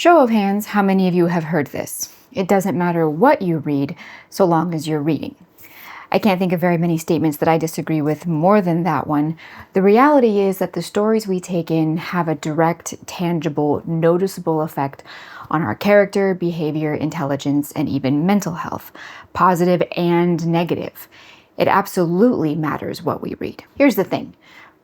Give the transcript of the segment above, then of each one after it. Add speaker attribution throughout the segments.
Speaker 1: Show of hands, how many of you have heard this? It doesn't matter what you read, so long as you're reading. I can't think of very many statements that I disagree with more than that one. The reality is that the stories we take in have a direct, tangible, noticeable effect on our character, behavior, intelligence, and even mental health, positive and negative. It absolutely matters what we read. Here's the thing.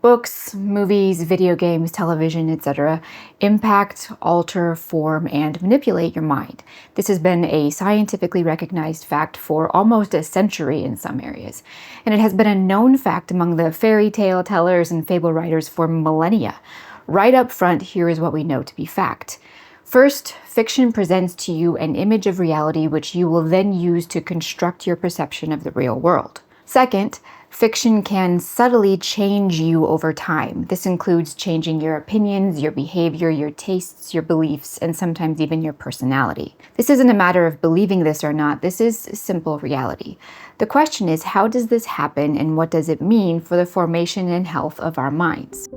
Speaker 1: Books, movies, video games, television, etc. impact, alter, form, and manipulate your mind. This has been a scientifically recognized fact for almost a century in some areas, and it has been a known fact among the fairy tale tellers and fable writers for millennia. Right up front, here is what we know to be fact. First, fiction presents to you an image of reality which you will then use to construct your perception of the real world. Second, fiction can subtly change you over time. This includes changing your opinions, your behavior, your tastes, your beliefs, and sometimes even your personality. This isn't a matter of believing this or not. This is simple reality. The question is, how does this happen and what does it mean for the formation and health of our minds?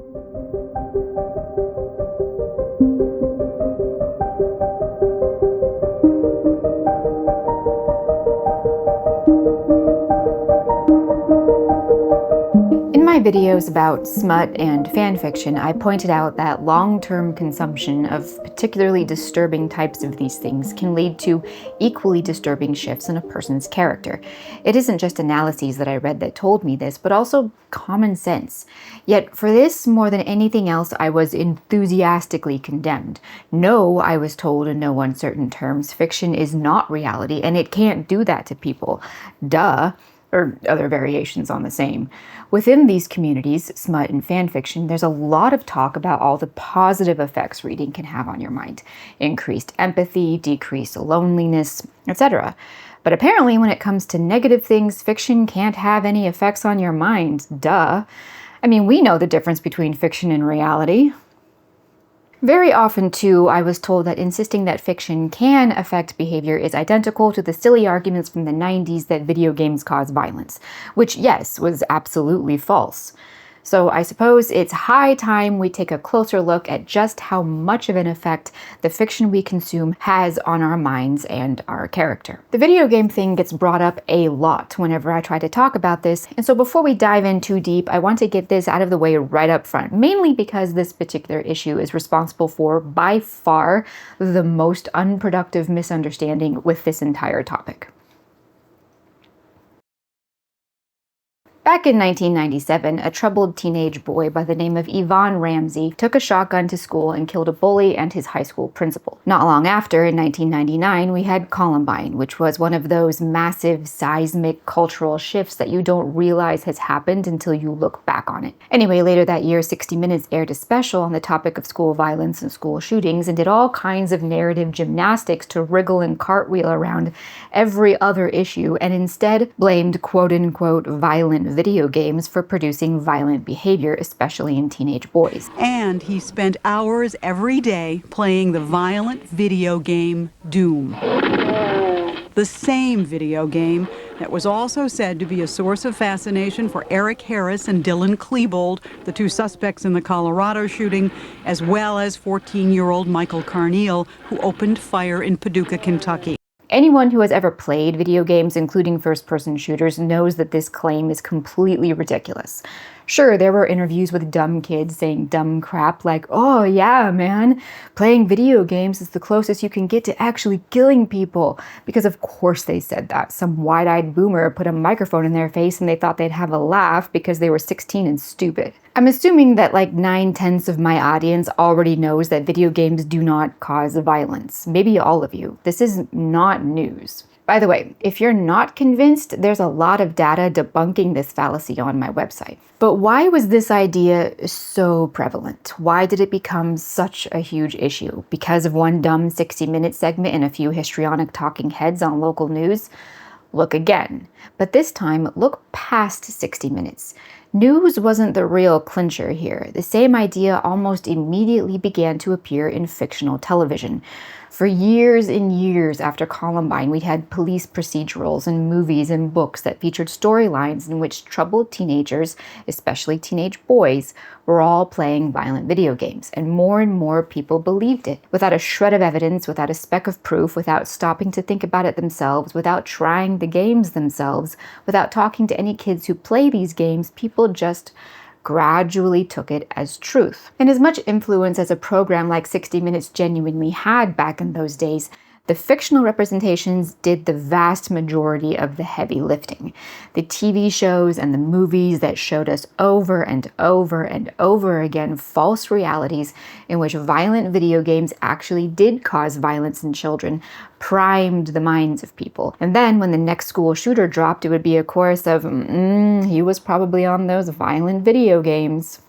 Speaker 1: In my videos about smut and fan fiction, I pointed out that long-term consumption of particularly disturbing types of these things can lead to equally disturbing shifts in a person's character. It isn't just analyses that I read that told me this, but also common sense. Yet for this, more than anything else, I was enthusiastically condemned. No, I was told in no uncertain terms, fiction is not reality, and it can't do that to people. Duh. Or other variations on the same. Within these communities, smut and fan fiction, there's a lot of talk about all the positive effects reading can have on your mind. Increased empathy, decreased loneliness, etc. But apparently when it comes to negative things, fiction can't have any effects on your mind. Duh. I mean, we know the difference between fiction and reality. Very often, too, I was told that insisting that fiction can affect behavior is identical to the silly arguments from the 90s that video games cause violence, which, yes, was absolutely false. So I suppose it's high time we take a closer look at just how much of an effect the fiction we consume has on our minds and our character. The video game thing gets brought up a lot whenever I try to talk about this, and so before we dive in too deep, I want to get this out of the way right up front, mainly because this particular issue is responsible for, by far, the most unproductive misunderstanding with this entire topic. Back in 1997, a troubled teenage boy by the name of Yvonne Ramsey took a shotgun to school and killed a bully and his high school principal. Not long after, in 1999, we had Columbine, which was one of those massive, seismic cultural shifts that you don't realize has happened until you look back on it. Anyway, later that year, 60 Minutes aired a special on the topic of school violence and school shootings and did all kinds of narrative gymnastics to wriggle and cartwheel around every other issue and instead blamed quote-unquote violent video games for producing violent behavior, especially in teenage boys.
Speaker 2: And he spent hours every day playing the violent video game Doom. The same video game that was also said to be a source of fascination for Eric Harris and Dylan Klebold, the two suspects in the Colorado shooting, as well as 14-year-old Michael Carneal, who opened fire in Paducah, Kentucky.
Speaker 1: Anyone who has ever played video games, including first-person shooters, knows that this claim is completely ridiculous. Sure, there were interviews with dumb kids saying dumb crap like, "Oh yeah, man, playing video games is the closest you can get to actually killing people." Because of course they said that. Some wide-eyed boomer put a microphone in their face and they thought they'd have a laugh because they were 16 and stupid. I'm assuming that like 9/10 of my audience already knows that video games do not cause violence. Maybe all of you. This is not news. By the way, if you're not convinced, there's a lot of data debunking this fallacy on my website. But why was this idea so prevalent? Why did it become such a huge issue? Because of one dumb 60-minute segment and a few histrionic talking heads on local news? Look again. But this time, look past 60 minutes. News wasn't the real clincher here. The same idea almost immediately began to appear in fictional television. For years and years after Columbine, we had police procedurals and movies and books that featured storylines in which troubled teenagers, especially teenage boys, were all playing violent video games, and more people believed it. Without a shred of evidence, without a speck of proof, without stopping to think about it themselves, without trying the games themselves, without talking to any kids who play these games, people just gradually took it as truth. And as much influence as a program like 60 Minutes genuinely had back in those days, the fictional representations did the vast majority of the heavy lifting. The TV shows and the movies that showed us over and over and over again false realities in which violent video games actually did cause violence in children primed the minds of people. And then when the next school shooter dropped, it would be a chorus of, he was probably on those violent video games.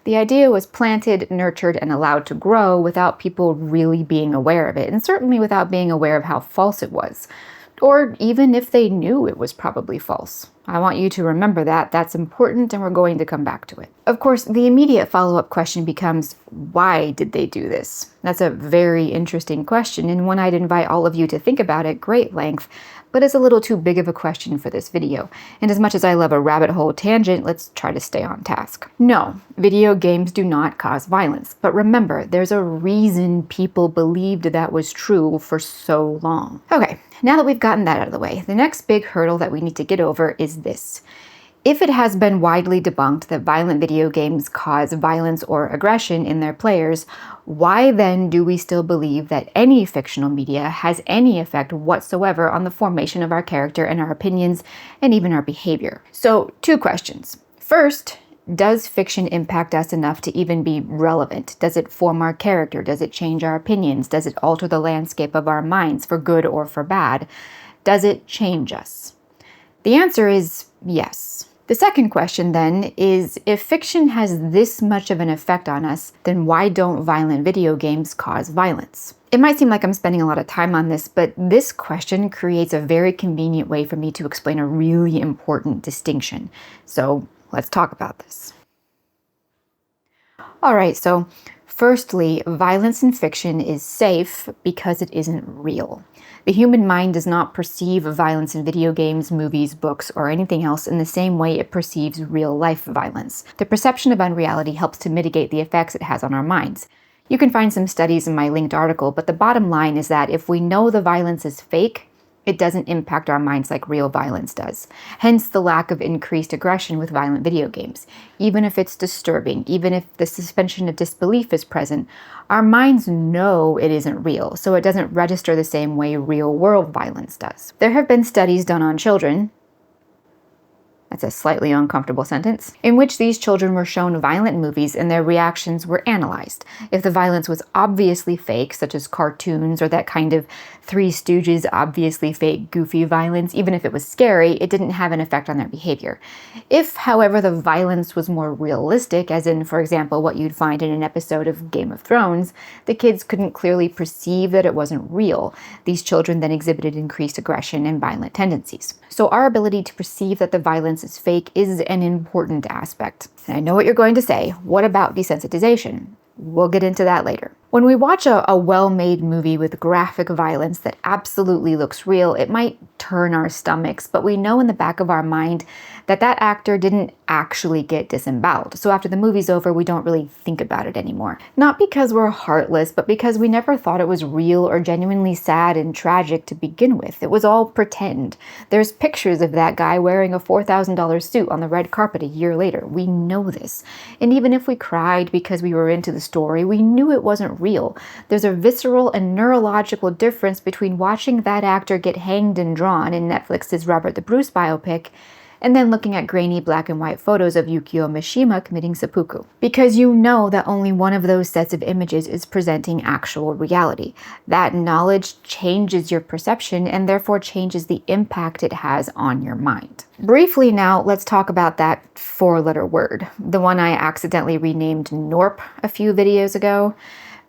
Speaker 1: The idea was planted, nurtured, and allowed to grow without people really being aware of it, and certainly without being aware of how false it was, or even if they knew it was probably false. I want you to remember that. That's important, and we're going to come back to it. Of course, the immediate follow-up question becomes, why did they do this? That's a very interesting question, and one I'd invite all of you to think about at great length, but it's a little too big of a question for this video. And as much as I love a rabbit hole tangent, let's try to stay on task. No, video games do not cause violence. But remember, there's a reason people believed that was true for so long. Okay, now that we've gotten that out of the way, the next big hurdle that we need to get over is this. If it has been widely debunked that violent video games cause violence or aggression in their players, why then do we still believe that any fictional media has any effect whatsoever on the formation of our character and our opinions and even our behavior? So, two questions. First, does fiction impact us enough to even be relevant? Does it form our character? Does it change our opinions? Does it alter the landscape of our minds for good or for bad? Does it change us? The answer is yes. The second question then is, if fiction has this much of an effect on us, then why don't violent video games cause violence? It might seem like I'm spending a lot of time on this, but this question creates a very convenient way for me to explain a really important distinction. So let's talk about this. All right, so firstly, violence in fiction is safe because it isn't real. The human mind does not perceive violence in video games, movies, books, or anything else in the same way it perceives real-life violence. The perception of unreality helps to mitigate the effects it has on our minds. You can find some studies in my linked article, but the bottom line is that if we know the violence is fake, it doesn't impact our minds like real violence does. Hence the lack of increased aggression with violent video games. Even if it's disturbing, even if the suspension of disbelief is present, our minds know it isn't real, so it doesn't register the same way real-world violence does. There have been studies done on children, that's a slightly uncomfortable sentence, in which these children were shown violent movies and their reactions were analyzed. If the violence was obviously fake, such as cartoons or that kind of Three Stooges obviously fake goofy violence, even if it was scary, it didn't have an effect on their behavior. If, however, the violence was more realistic, as in, for example, what you'd find in an episode of Game of Thrones, the kids couldn't clearly perceive that it wasn't real. These children then exhibited increased aggression and violent tendencies. So our ability to perceive that the violence is fake is an important aspect. And I know what you're going to say. What about desensitization? We'll get into that later. When we watch a well-made movie with graphic violence that absolutely looks real, it might turn our stomachs, but we know in the back of our mind that that actor didn't actually get disemboweled. So after the movie's over, we don't really think about it anymore. Not because we're heartless, but because we never thought it was real or genuinely sad and tragic to begin with. It was all pretend. There's pictures of that guy wearing a $4,000 suit on the red carpet a year later. We know this. And even if we cried because we were into the story, we knew it wasn't real. There's a visceral and neurological difference between watching that actor get hanged and drawn in Netflix's Robert the Bruce biopic and then looking at grainy black and white photos of Yukio Mishima committing seppuku. Because you know that only one of those sets of images is presenting actual reality. That knowledge changes your perception and therefore changes the impact it has on your mind. Briefly now, let's talk about that four-letter word, the one I accidentally renamed NORP a few videos ago.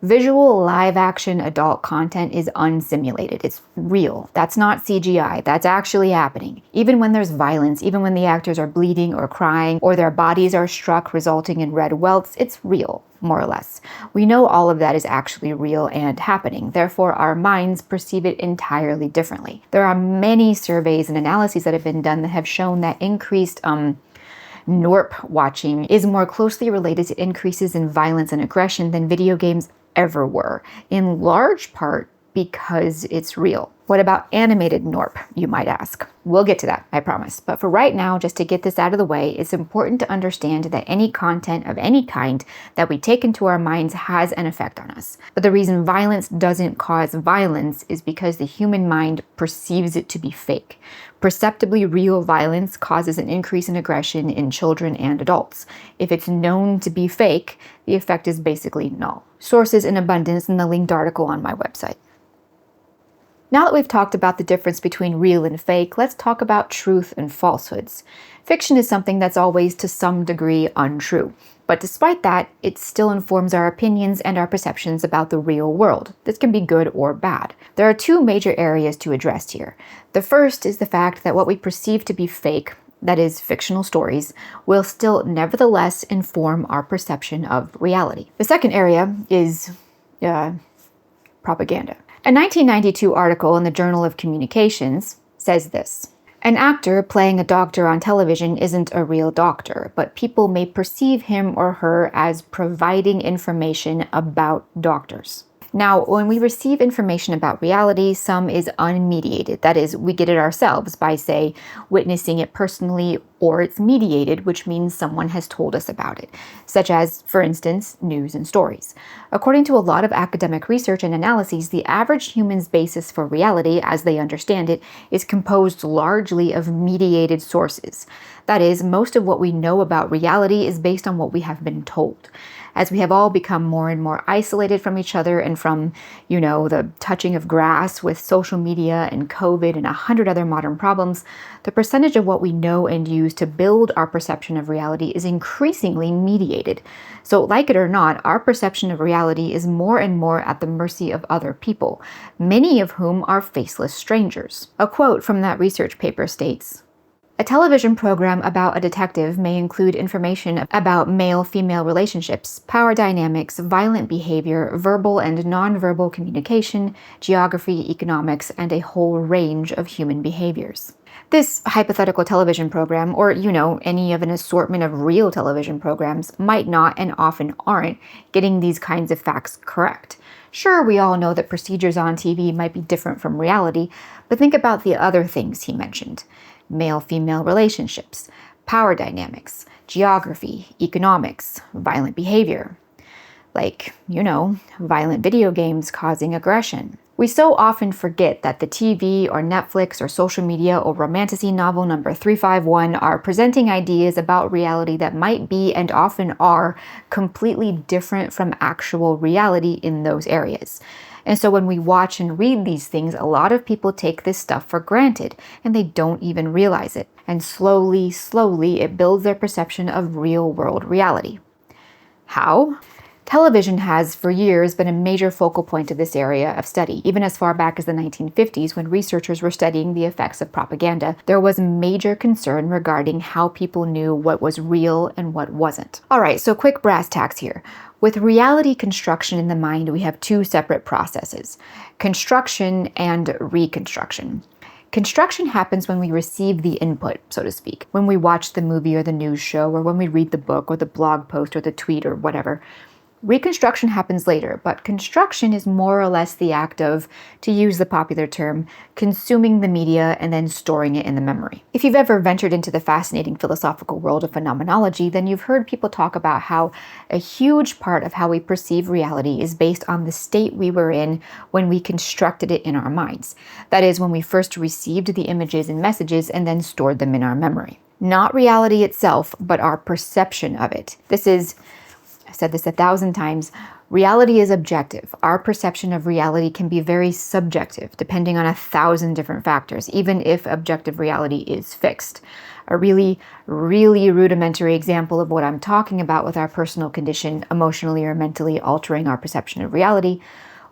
Speaker 1: Visual live-action adult content is unsimulated. It's real. That's not CGI. That's actually happening. Even when there's violence, even when the actors are bleeding or crying, or their bodies are struck resulting in red welts, it's real, more or less. We know all of that is actually real and happening. Therefore, our minds perceive it entirely differently. There are many surveys and analyses that have been done that have shown that increased NORP watching is more closely related to increases in violence and aggression than video games ever were, in large part because it's real. What about animated NORP, you might ask? We'll get to that, I promise. But for right now, just to get this out of the way, it's important to understand that any content of any kind that we take into our minds has an effect on us. But the reason violence doesn't cause violence is because the human mind perceives it to be fake. Perceptibly real violence causes an increase in aggression in children and adults. If it's known to be fake, the effect is basically null. Sources in abundance in the linked article on my website. Now that we've talked about the difference between real and fake, let's talk about truth and falsehoods. Fiction is something that's always to some degree untrue. But despite that, it still informs our opinions and our perceptions about the real world. This can be good or bad. There are two major areas to address here. The first is the fact that what we perceive to be fake, that is, fictional stories, will still nevertheless inform our perception of reality. The second area is propaganda. A 1992 article in the Journal of Communications says this: "An actor playing a doctor on television isn't a real doctor, but people may perceive him or her as providing information about doctors." Now, when we receive information about reality, some is unmediated. That is, we get it ourselves by, say, witnessing it personally, or it's mediated, which means someone has told us about it, such as, for instance, news and stories. According to a lot of academic research and analyses, the average human's basis for reality, as they understand it, is composed largely of mediated sources. That is, most of what we know about reality is based on what we have been told. As we have all become more and more isolated from each other and from, the touching of grass with social media and COVID and 100 other modern problems, the percentage of what we know and use to build our perception of reality is increasingly mediated. So, like it or not, our perception of reality is more and more at the mercy of other people, many of whom are faceless strangers. A quote from that research paper states, "A television program about a detective may include information about male-female relationships, power dynamics, violent behavior, verbal and nonverbal communication, geography, economics, and a whole range of human behaviors." This hypothetical television program, or, any of an assortment of real television programs, might not and often aren't getting these kinds of facts correct. Sure, we all know that procedures on TV might be different from reality, but think about the other things he mentioned. Male-female relationships, power dynamics, geography, economics, violent behavior. Like, violent video games causing aggression. We so often forget that the TV or Netflix or social media or romantasy novel number 351 are presenting ideas about reality that might be and often are completely different from actual reality in those areas. And so when we watch and read these things, a lot of people take this stuff for granted, and they don't even realize it. And slowly, it builds their perception of real-world reality. How? Television has, for years, been a major focal point of this area of study. Even as far back as the 1950s, when researchers were studying the effects of propaganda, there was major concern regarding how people knew what was real and what wasn't. All right, so quick brass tacks here. With reality construction in the mind, we have two separate processes: construction and reconstruction. Construction happens when we receive the input, so to speak, when we watch the movie or the news show, or when we read the book or the blog post or the tweet or whatever. Reconstruction happens later, but construction is more or less the act of, to use the popular term, consuming the media and then storing it in the memory. If you've ever ventured into the fascinating philosophical world of phenomenology, then you've heard people talk about how a huge part of how we perceive reality is based on the state we were in when we constructed it in our minds. That is, when we first received the images and messages and then stored them in our memory. Not reality itself, but our perception of it. I've said this 1,000 times, reality is objective. Our perception of reality can be very subjective, depending on 1,000 different factors, even if objective reality is fixed. A really, really rudimentary example of what I'm talking about with our personal condition emotionally or mentally altering our perception of reality.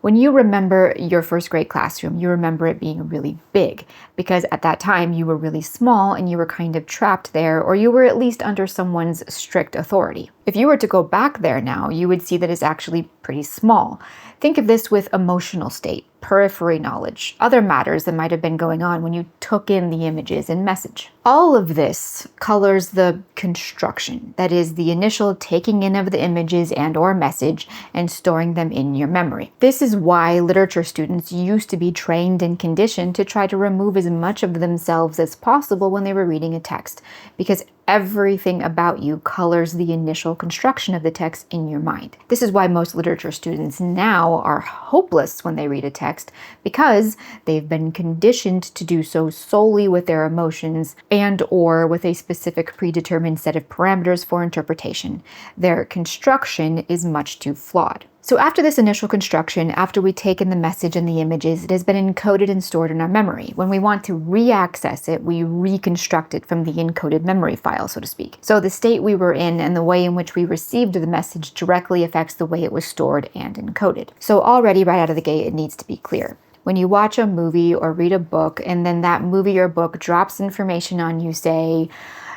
Speaker 1: When you remember your first grade classroom, you remember it being really big because at that time you were really small and you were kind of trapped there, or you were at least under someone's strict authority. If you were to go back there now, you would see that it's actually pretty small. Think of this with emotional state, periphery knowledge, other matters that might have been going on when you took in the images and message. All of this colors the construction, that is, the initial taking in of the images and or message and storing them in your memory. This is why literature students used to be trained and conditioned to try to remove as much of themselves as possible when they were reading a text, because everything about you colors the initial construction of the text in your mind. This is why most literature students now are hopeless when they read a text, because they've been conditioned to do so solely with their emotions and or with a specific predetermined set of parameters for interpretation. Their construction is much too flawed. So after this initial construction, after we take in the message and the images, it has been encoded and stored in our memory. When we want to re-access it, we reconstruct it from the encoded memory file, so to speak. So the state we were in and the way in which we received the message directly affects the way it was stored and encoded. So already right out of the gate, it needs to be clear. When you watch a movie or read a book, and then that movie or book drops information on you, say,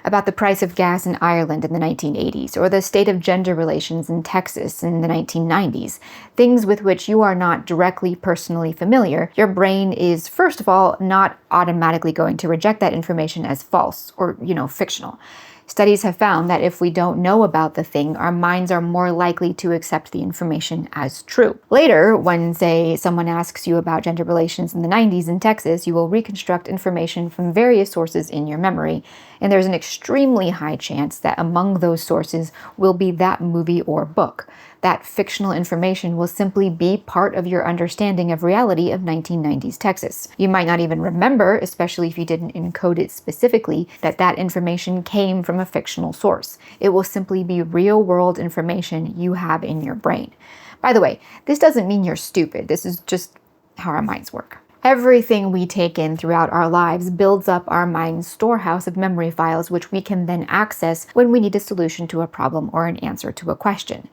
Speaker 1: about the price of gas in Ireland in the 1980s, or the state of gender relations in Texas in the 1990s, things with which you are not directly personally familiar, your brain is, first of all, not automatically going to reject that information as false or, fictional. Studies have found that if we don't know about the thing, our minds are more likely to accept the information as true. Later, when, say, someone asks you about gender relations in the 90s in Texas, you will reconstruct information from various sources in your memory, and there's an extremely high chance that among those sources will be that movie or book. That fictional information will simply be part of your understanding of reality of 1990s Texas. You might not even remember, especially if you didn't encode it specifically, that that information came from a fictional source. It will simply be real-world information you have in your brain. By the way, this doesn't mean you're stupid. This is just how our minds work. Everything we take in throughout our lives builds up our mind's storehouse of memory files, which we can then access when we need a solution to a problem or an answer to a question.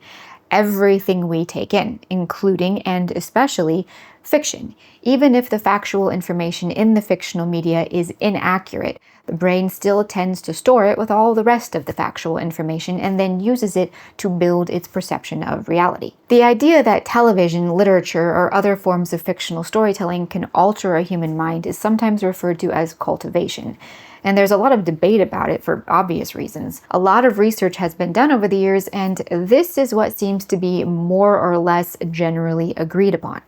Speaker 1: Everything we take in, including and especially fiction. Even if the factual information in the fictional media is inaccurate, the brain still tends to store it with all the rest of the factual information and then uses it to build its perception of reality. The idea that television, literature, or other forms of fictional storytelling can alter a human mind is sometimes referred to as cultivation. And there's a lot of debate about it for obvious reasons. A lot of research has been done over the years, and this is what seems to be more or less generally agreed upon.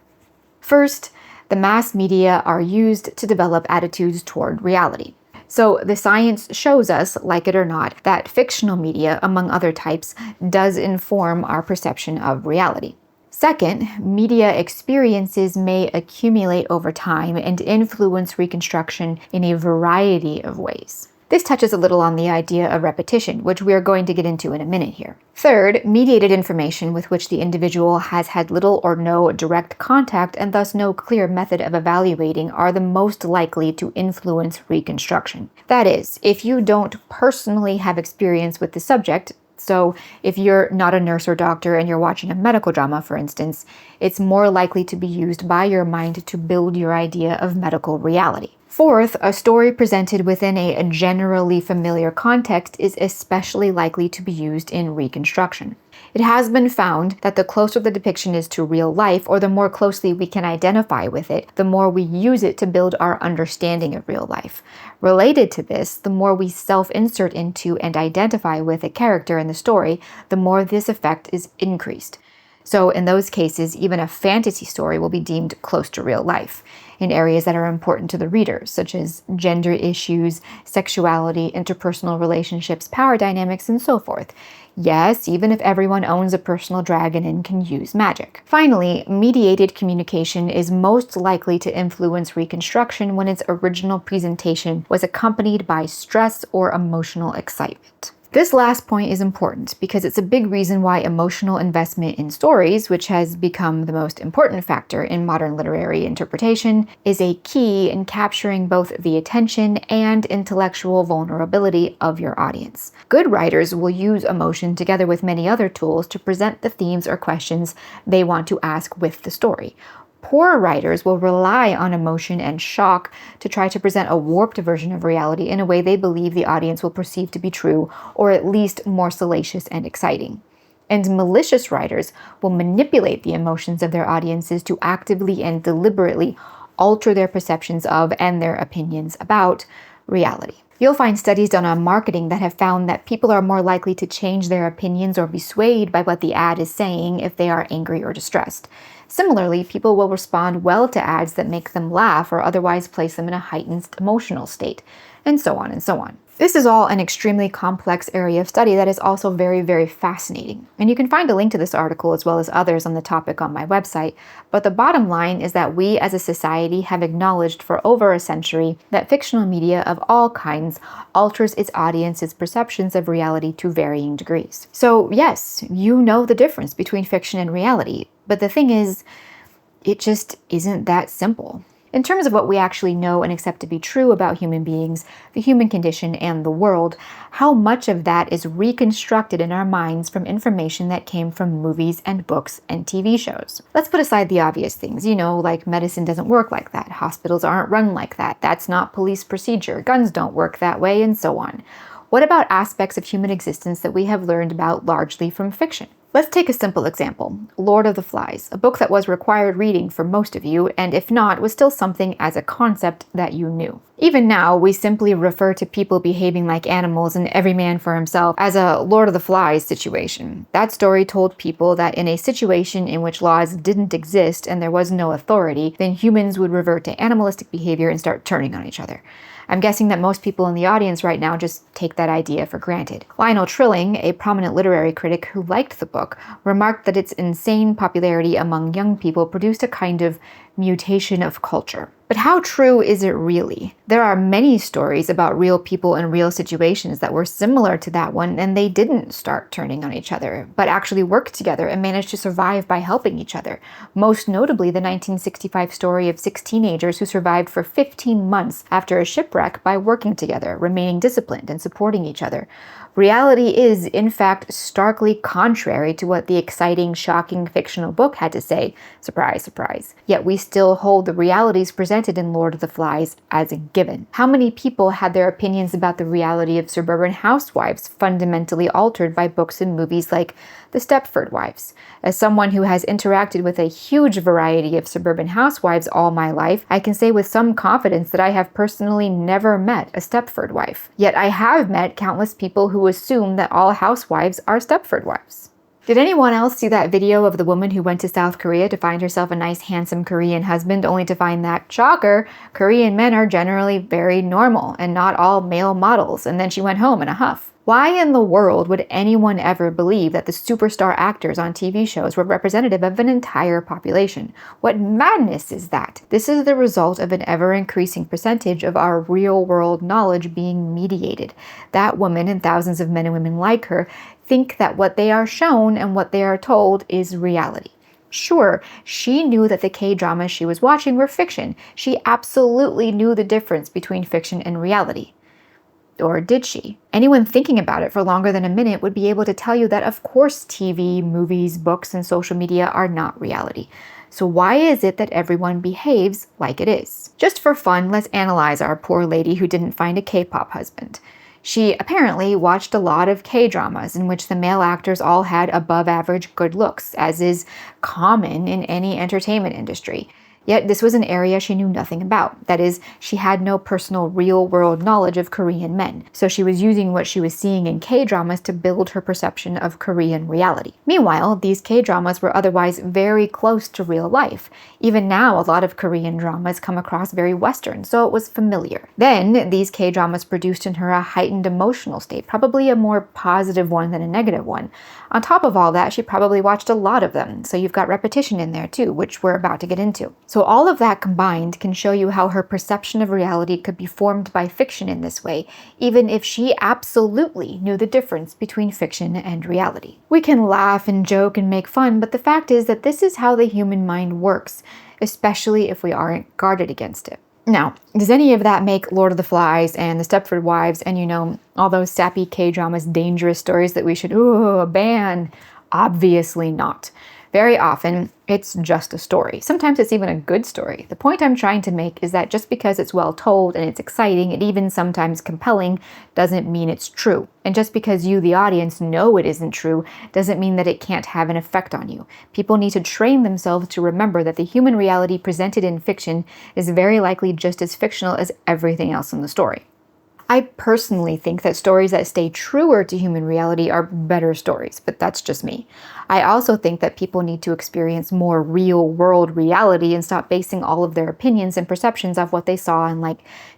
Speaker 1: First, the mass media are used to develop attitudes toward reality. So the science shows us, like it or not, that fictional media, among other types, does inform our perception of reality. Second, media experiences may accumulate over time and influence reconstruction in a variety of ways. This touches a little on the idea of repetition, which we are going to get into in a minute here. Third, mediated information with which the individual has had little or no direct contact and thus no clear method of evaluating are the most likely to influence reconstruction. That is, if you don't personally have experience with the subject, so if you're not a nurse or doctor and you're watching a medical drama, for instance, it's more likely to be used by your mind to build your idea of medical reality. Fourth, a story presented within a generally familiar context is especially likely to be used in reconstruction. It has been found that the closer the depiction is to real life, or the more closely we can identify with it, the more we use it to build our understanding of real life. Related to this, the more we self-insert into and identify with a character in the story, the more this effect is increased. So in those cases, even a fantasy story will be deemed close to real life in areas that are important to the reader, such as gender issues, sexuality, interpersonal relationships, power dynamics, and so forth. Yes, even if everyone owns a personal dragon and can use magic. Finally, mediated communication is most likely to influence reconstruction when its original presentation was accompanied by stress or emotional excitement. This last point is important because it's a big reason why emotional investment in stories, which has become the most important factor in modern literary interpretation, is a key in capturing both the attention and intellectual vulnerability of your audience. Good writers will use emotion together with many other tools to present the themes or questions they want to ask with the story. Poor writers will rely on emotion and shock to try to present a warped version of reality in a way they believe the audience will perceive to be true, or at least more salacious and exciting. And malicious writers will manipulate the emotions of their audiences to actively and deliberately alter their perceptions of and their opinions about reality. You'll find studies done on marketing that have found that people are more likely to change their opinions or be swayed by what the ad is saying if they are angry or distressed. Similarly, people will respond well to ads that make them laugh or otherwise place them in a heightened emotional state, and so on and so on. This is all an extremely complex area of study that is also very, very fascinating. And you can find a link to this article as well as others on the topic on my website. But the bottom line is that we as a society have acknowledged for over a century that fictional media of all kinds alters its audience's perceptions of reality to varying degrees. So yes, you know the difference between fiction and reality. But the thing is, it just isn't that simple. In terms of what we actually know and accept to be true about human beings, the human condition, and the world, how much of that is reconstructed in our minds from information that came from movies and books and TV shows? Let's put aside the obvious things, like medicine doesn't work like that, hospitals aren't run like that, that's not police procedure, guns don't work that way, and so on. What about aspects of human existence that we have learned about largely from fiction? Let's take a simple example, Lord of the Flies, a book that was required reading for most of you, and if not, was still something as a concept that you knew. Even now, we simply refer to people behaving like animals and every man for himself as a Lord of the Flies situation. That story told people that in a situation in which laws didn't exist and there was no authority, then humans would revert to animalistic behavior and start turning on each other. I'm guessing that most people in the audience right now just take that idea for granted. Lionel Trilling, a prominent literary critic who liked the book, remarked that its insane popularity among young people produced a kind of mutation of culture. But how true is it really? There are many stories about real people and real situations that were similar to that one, and they didn't start turning on each other, but actually worked together and managed to survive by helping each other. Most notably, the 1965 story of 6 teenagers who survived for 15 months after a shipwreck by working together, remaining disciplined, and supporting each other. Reality is, in fact, starkly contrary to what the exciting, shocking fictional book had to say. Surprise, surprise. Yet we still hold the realities presented in Lord of the Flies as a given. How many people had their opinions about the reality of suburban housewives fundamentally altered by books and movies like The Stepford Wives? As someone who has interacted with a huge variety of suburban housewives all my life, I can say with some confidence that I have personally never met a Stepford wife. Yet I have met countless people who assume that all housewives are Stepford wives. Did anyone else see that video of the woman who went to South Korea to find herself a nice, handsome Korean husband, only to find that, shocker, Korean men are generally very normal and not all male models, and then she went home in a huff? Why in the world would anyone ever believe that the superstar actors on TV shows were representative of an entire population? What madness is that? This is the result of an ever-increasing percentage of our real-world knowledge being mediated. That woman and thousands of men and women like her think that what they are shown and what they are told is reality. Sure, she knew that the K-dramas she was watching were fiction. She absolutely knew the difference between fiction and reality. Or did she? Anyone thinking about it for longer than a minute would be able to tell you that of course TV, movies, books, and social media are not reality. So why is it that everyone behaves like it is? Just for fun, let's analyze our poor lady who didn't find a K-pop husband. She apparently watched a lot of K-dramas in which the male actors all had above-average good looks, as is common in any entertainment industry. Yet this was an area she knew nothing about. That is, she had no personal real-world knowledge of Korean men, so she was using what she was seeing in K-dramas to build her perception of Korean reality. Meanwhile, these K-dramas were otherwise very close to real life. Even now, a lot of Korean dramas come across very Western, so it was familiar. Then, these K-dramas produced in her a heightened emotional state, probably a more positive one than a negative one. On top of all that, she probably watched a lot of them, so you've got repetition in there too, which we're about to get into. So all of that combined can show you how her perception of reality could be formed by fiction in this way, even if she absolutely knew the difference between fiction and reality. We can laugh and joke and make fun, but the fact is that this is how the human mind works, especially if we aren't guarded against it. Now, does any of that make Lord of the Flies and the Stepford Wives and, all those sappy K-dramas dangerous stories that we should, ban? Obviously not. Very often, it's just a story. Sometimes it's even a good story. The point I'm trying to make is that just because it's well told and it's exciting and even sometimes compelling doesn't mean it's true. And just because you, the audience, know it isn't true doesn't mean that it can't have an effect on you. People need to train themselves to remember that the human reality presented in fiction is very likely just as fictional as everything else in the story. I personally think that stories that stay truer to human reality are better stories, but that's just me. I also think that people need to experience more real-world reality and stop basing all of their opinions and perceptions off what they saw on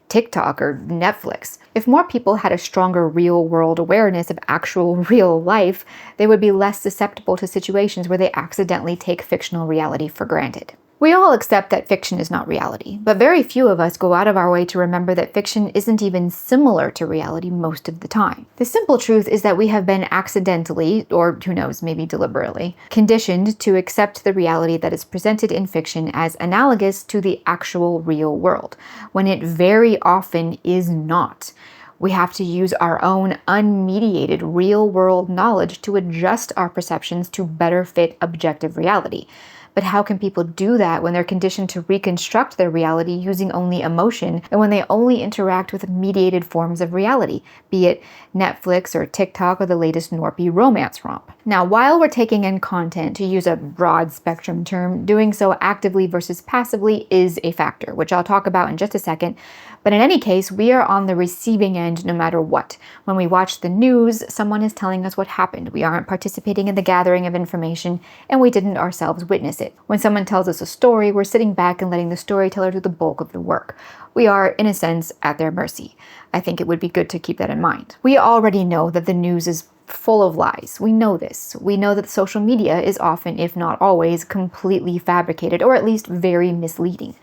Speaker 1: TikTok or Netflix. If more people had a stronger real-world awareness of actual real life, they would be less susceptible to situations where they accidentally take fictional reality for granted. We all accept that fiction is not reality, but very few of us go out of our way to remember that fiction isn't even similar to reality most of the time. The simple truth is that we have been accidentally, or who knows, maybe deliberately, conditioned to accept the reality that is presented in fiction as analogous to the actual real world, when it very often is not. We have to use our own unmediated real-world knowledge to adjust our perceptions to better fit objective reality. But how can people do that when they're conditioned to reconstruct their reality using only emotion and when they only interact with mediated forms of reality, be it Netflix or TikTok or the latest Norpy romance romp? Now, while we're taking in content, to use a broad spectrum term, doing so actively versus passively is a factor, which I'll talk about in just a second. But in any case, we are on the receiving end no matter what. When we watch the news, someone is telling us what happened. We aren't participating in the gathering of information, and we didn't ourselves witness it. When someone tells us a story, we're sitting back and letting the storyteller do the bulk of the work. We are, in a sense, at their mercy. I think it would be good to keep that in mind. We already know that the news is full of lies. We know this. We know that social media is often, if not always, completely fabricated, or at least very misleading.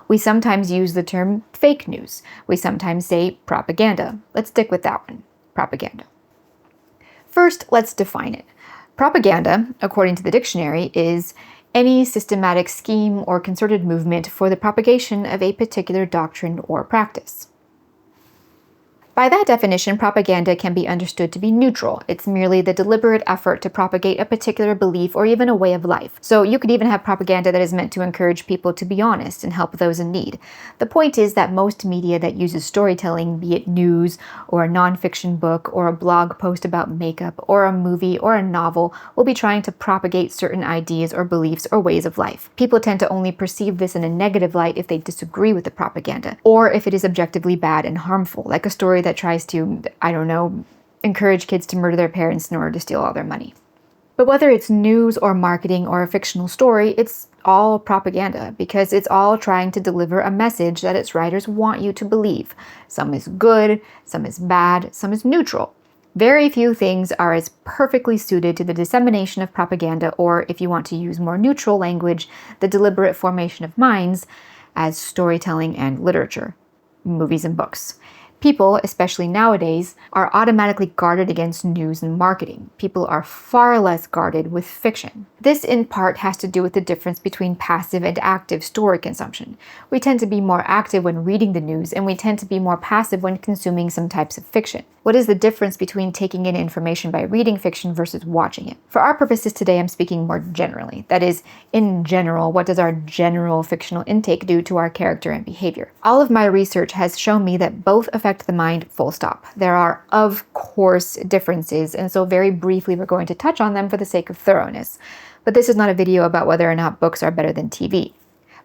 Speaker 1: We sometimes use the term fake news. We sometimes say propaganda. Let's stick with that one. Propaganda. First, let's define it. Propaganda, according to the dictionary, is any systematic scheme or concerted movement for the propagation of a particular doctrine or practice. By that definition, propaganda can be understood to be neutral. It's merely the deliberate effort to propagate a particular belief or even a way of life. So you could even have propaganda that is meant to encourage people to be honest and help those in need. The point is that most media that uses storytelling, be it news or a nonfiction book or a blog post about makeup or a movie or a novel, will be trying to propagate certain ideas or beliefs or ways of life. People tend to only perceive this in a negative light if they disagree with the propaganda, or if it is objectively bad and harmful, like a story that tries to, encourage kids to murder their parents in order to steal all their money. But whether it's news or marketing or a fictional story, it's all propaganda because it's all trying to deliver a message that its writers want you to believe. Some is good, some is bad, some is neutral. Very few things are as perfectly suited to the dissemination of propaganda, or if you want to use more neutral language, the deliberate formation of minds, as storytelling and literature, movies and books. People, especially nowadays, are automatically guarded against news and marketing. People are far less guarded with fiction. This in part has to do with the difference between passive and active story consumption. We tend to be more active when reading the news, and we tend to be more passive when consuming some types of fiction. What is the difference between taking in information by reading fiction versus watching it? For our purposes today, I'm speaking more generally. That is, in general, what does our general fictional intake do to our character and behavior? All of my research has shown me that both affect the mind, full stop. There are, of course, differences, and so very briefly we're going to touch on them for the sake of thoroughness. But this is not a video about whether or not books are better than TV.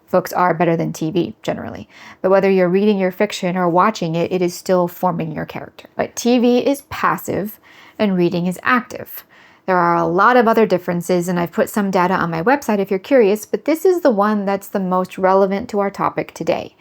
Speaker 1: Books are better than TV, generally. But whether you're reading your fiction or watching it, it is still forming your character. But TV is passive and reading is active. There are a lot of other differences, and I've put some data on my website if you're curious, but this is the one that's the most relevant to our topic today.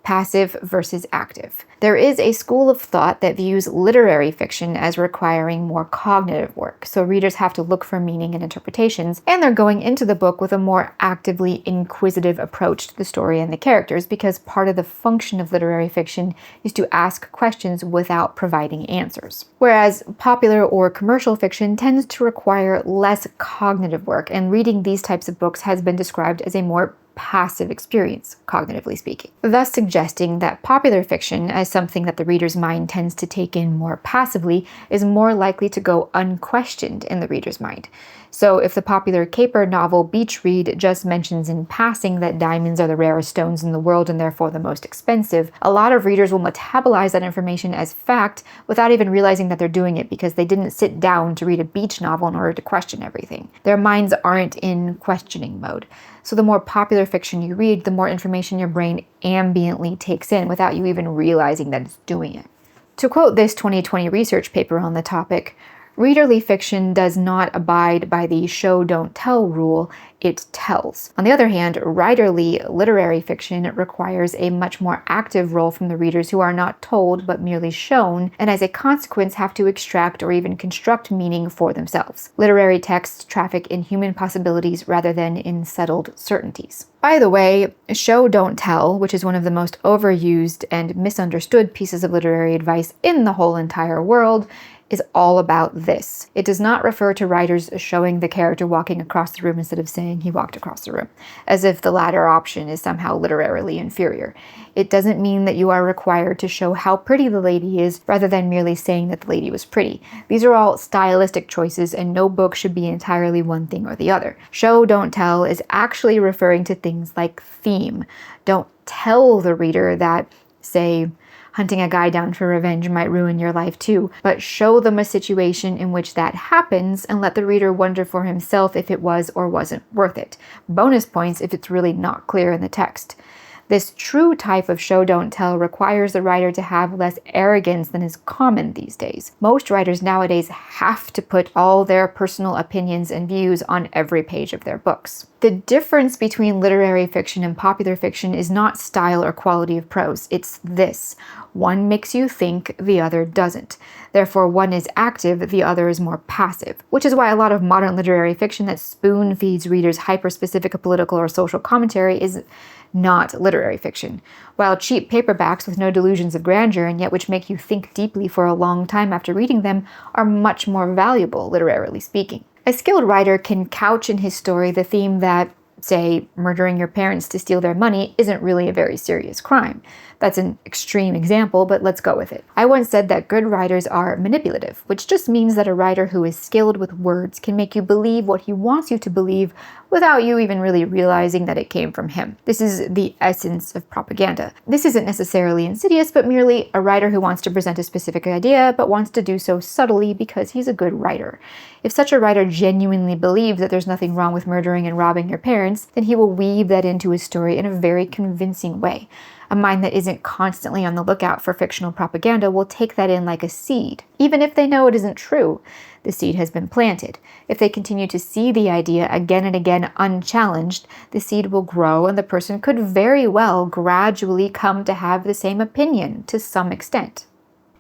Speaker 1: passive versus active. There is a school of thought that views literary fiction as requiring more cognitive work, so readers have to look for meaning and interpretations, and they're going into the book with a more actively inquisitive approach to the story and the characters, because part of the function of literary fiction is to ask questions without providing answers. Whereas popular or commercial fiction tends to require less cognitive work, and reading these types of books has been described as a more passive experience, cognitively speaking, thus suggesting that popular fiction, as something that the reader's mind tends to take in more passively, is more likely to go unquestioned in the reader's mind. So if the popular caper novel Beach Read just mentions in passing that diamonds are the rarest stones in the world and therefore the most expensive, a lot of readers will metabolize that information as fact without even realizing that they're doing it, because they didn't sit down to read a beach novel in order to question everything. Their minds aren't in questioning mode. So the more popular fiction you read, the more information your brain ambiently takes in without you even realizing that it's doing it. To quote this 2020 research paper on the topic, readerly fiction does not abide by the show don't tell rule, it tells. On the other hand, writerly literary fiction requires a much more active role from the readers, who are not told but merely shown, and as a consequence have to extract or even construct meaning for themselves. Literary texts traffic in human possibilities rather than in settled certainties. By the way, show don't tell, which is one of the most overused and misunderstood pieces of literary advice in the whole entire world, is all about this. It does not refer to writers showing the character walking across the room instead of saying he walked across the room, as if the latter option is somehow literarily inferior. It doesn't mean that you are required to show how pretty the lady is rather than merely saying that the lady was pretty. These are all stylistic choices, and no book should be entirely one thing or the other. Show don't tell is actually referring to things like theme. Don't tell the reader that, say, hunting a guy down for revenge might ruin your life too, but show them a situation in which that happens and let the reader wonder for himself if it was or wasn't worth it. Bonus points if it's really not clear in the text. This true type of show don't tell requires the writer to have less arrogance than is common these days. Most writers nowadays have to put all their personal opinions and views on every page of their books. The difference between literary fiction and popular fiction is not style or quality of prose, it's this. One makes you think, the other doesn't. Therefore, one is active, the other is more passive, which is why a lot of modern literary fiction that spoon feeds readers hyper-specific political or social commentary is not literary fiction, while cheap paperbacks with no delusions of grandeur and yet which make you think deeply for a long time after reading them are much more valuable, literarily speaking. A skilled writer can couch in his story the theme that, say, murdering your parents to steal their money isn't really a very serious crime. That's an extreme example, but let's go with it. I once said that good writers are manipulative, which just means that a writer who is skilled with words can make you believe what he wants you to believe without you even really realizing that it came from him. This is the essence of propaganda. This isn't necessarily insidious, but merely a writer who wants to present a specific idea, but wants to do so subtly because he's a good writer. If such a writer genuinely believes that there's nothing wrong with murdering and robbing your parents, then he will weave that into his story in a very convincing way. A mind that isn't constantly on the lookout for fictional propaganda will take that in like a seed. Even if they know it isn't true, the seed has been planted. If they continue to see the idea again and again unchallenged, the seed will grow and the person could very well gradually come to have the same opinion to some extent.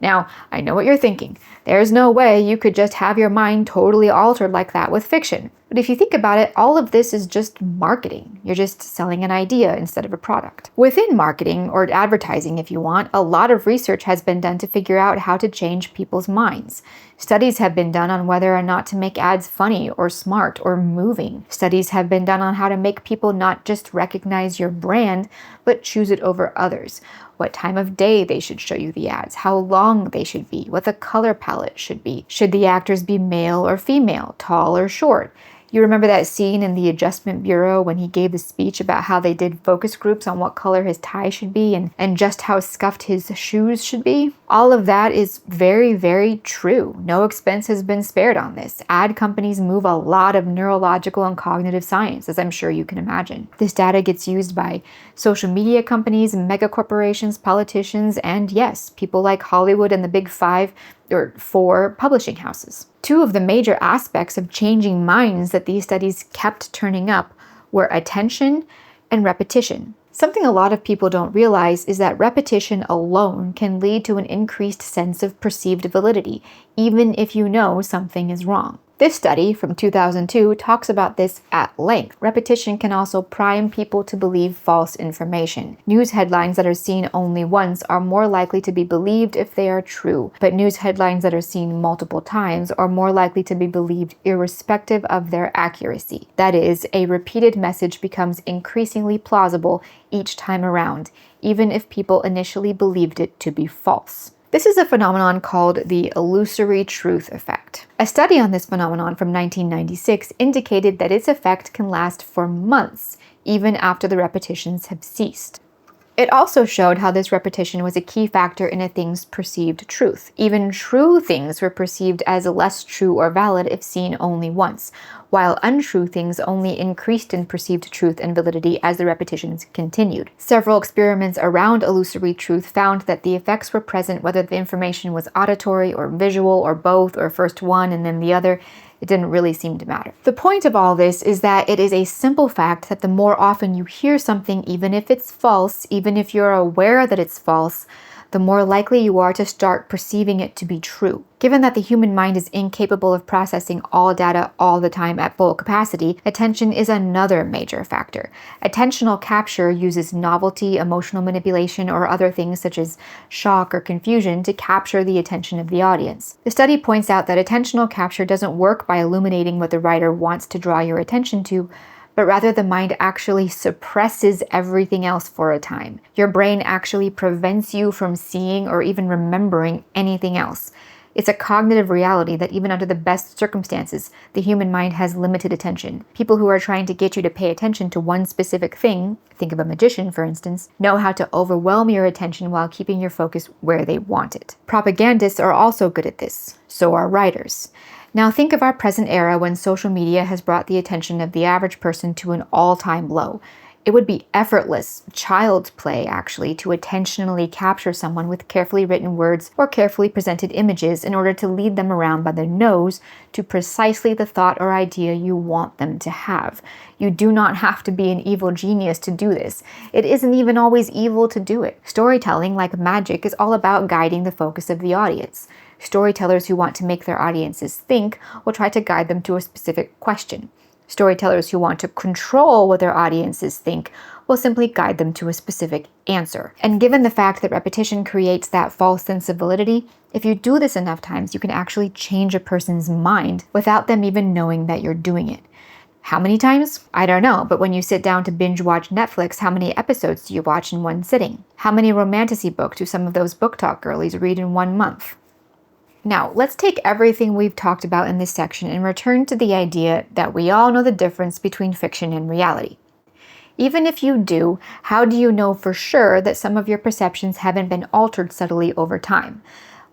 Speaker 1: Now, I know what you're thinking. There's no way you could just have your mind totally altered like that with fiction. But if you think about it, all of this is just marketing. You're just selling an idea instead of a product. Within marketing, or advertising if you want, a lot of research has been done to figure out how to change people's minds. Studies have been done on whether or not to make ads funny or smart or moving. Studies have been done on how to make people not just recognize your brand, but choose it over others. What time of day they should show you the ads, how long they should be, what the color palette should be. Should the actors be male or female, tall or short? You remember that scene in the Adjustment Bureau when he gave the speech about how they did focus groups on what color his tie should be and just how scuffed his shoes should be? All of that is very, very true. No expense has been spared on this. Ad companies move a lot of neurological and cognitive science, as I'm sure you can imagine. This data gets used by social media companies, mega corporations, politicians, and yes, people like Hollywood and the Big Five or four publishing houses. Two of the major aspects of changing minds that these studies kept turning up were attention and repetition. Something a lot of people don't realize is that repetition alone can lead to an increased sense of perceived validity, even if you know something is wrong. This study from 2002 talks about this at length. Repetition can also prime people to believe false information. News headlines that are seen only once are more likely to be believed if they are true, but news headlines that are seen multiple times are more likely to be believed irrespective of their accuracy. That is, a repeated message becomes increasingly plausible each time around, even if people initially believed it to be false. This is a phenomenon called the illusory truth effect. A study on this phenomenon from 1996 indicated that its effect can last for months, even after the repetitions have ceased. It also showed how this repetition was a key factor in a thing's perceived truth. Even true things were perceived as less true or valid if seen only once, while untrue things only increased in perceived truth and validity as the repetitions continued. Several experiments around illusory truth found that the effects were present whether the information was auditory or visual or both, or first one and then the other. It didn't really seem to matter. The point of all this is that it is a simple fact that the more often you hear something, even if it's false, even if you're aware that it's false, the more likely you are to start perceiving it to be true. Given that the human mind is incapable of processing all data all the time at full capacity, attention is another major factor. Attentional capture uses novelty, emotional manipulation, or other things such as shock or confusion to capture the attention of the audience. The study points out that attentional capture doesn't work by illuminating what the writer wants to draw your attention to, but rather the mind actually suppresses everything else for a time. Your brain actually prevents you from seeing or even remembering anything else. It's a cognitive reality that even under the best circumstances, the human mind has limited attention. People who are trying to get you to pay attention to one specific thing, think of a magician for instance, know how to overwhelm your attention while keeping your focus where they want it. Propagandists are also good at this. So are writers. Now think of our present era when social media has brought the attention of the average person to an all-time low. It would be effortless, child's play actually, to attentionally capture someone with carefully written words or carefully presented images in order to lead them around by the nose to precisely the thought or idea you want them to have. You do not have to be an evil genius to do this. It isn't even always evil to do it. Storytelling, like magic, is all about guiding the focus of the audience. Storytellers who want to make their audiences think will try to guide them to a specific question. Storytellers who want to control what their audiences think will simply guide them to a specific answer. And given the fact that repetition creates that false sense of validity, if you do this enough times, you can actually change a person's mind without them even knowing that you're doing it. How many times? I don't know, but when you sit down to binge watch Netflix, how many episodes do you watch in one sitting? How many romantasy books do some of those book talk girlies read in 1 month? Now, let's take everything we've talked about in this section and return to the idea that we all know the difference between fiction and reality. Even if you do, how do you know for sure that some of your perceptions haven't been altered subtly over time?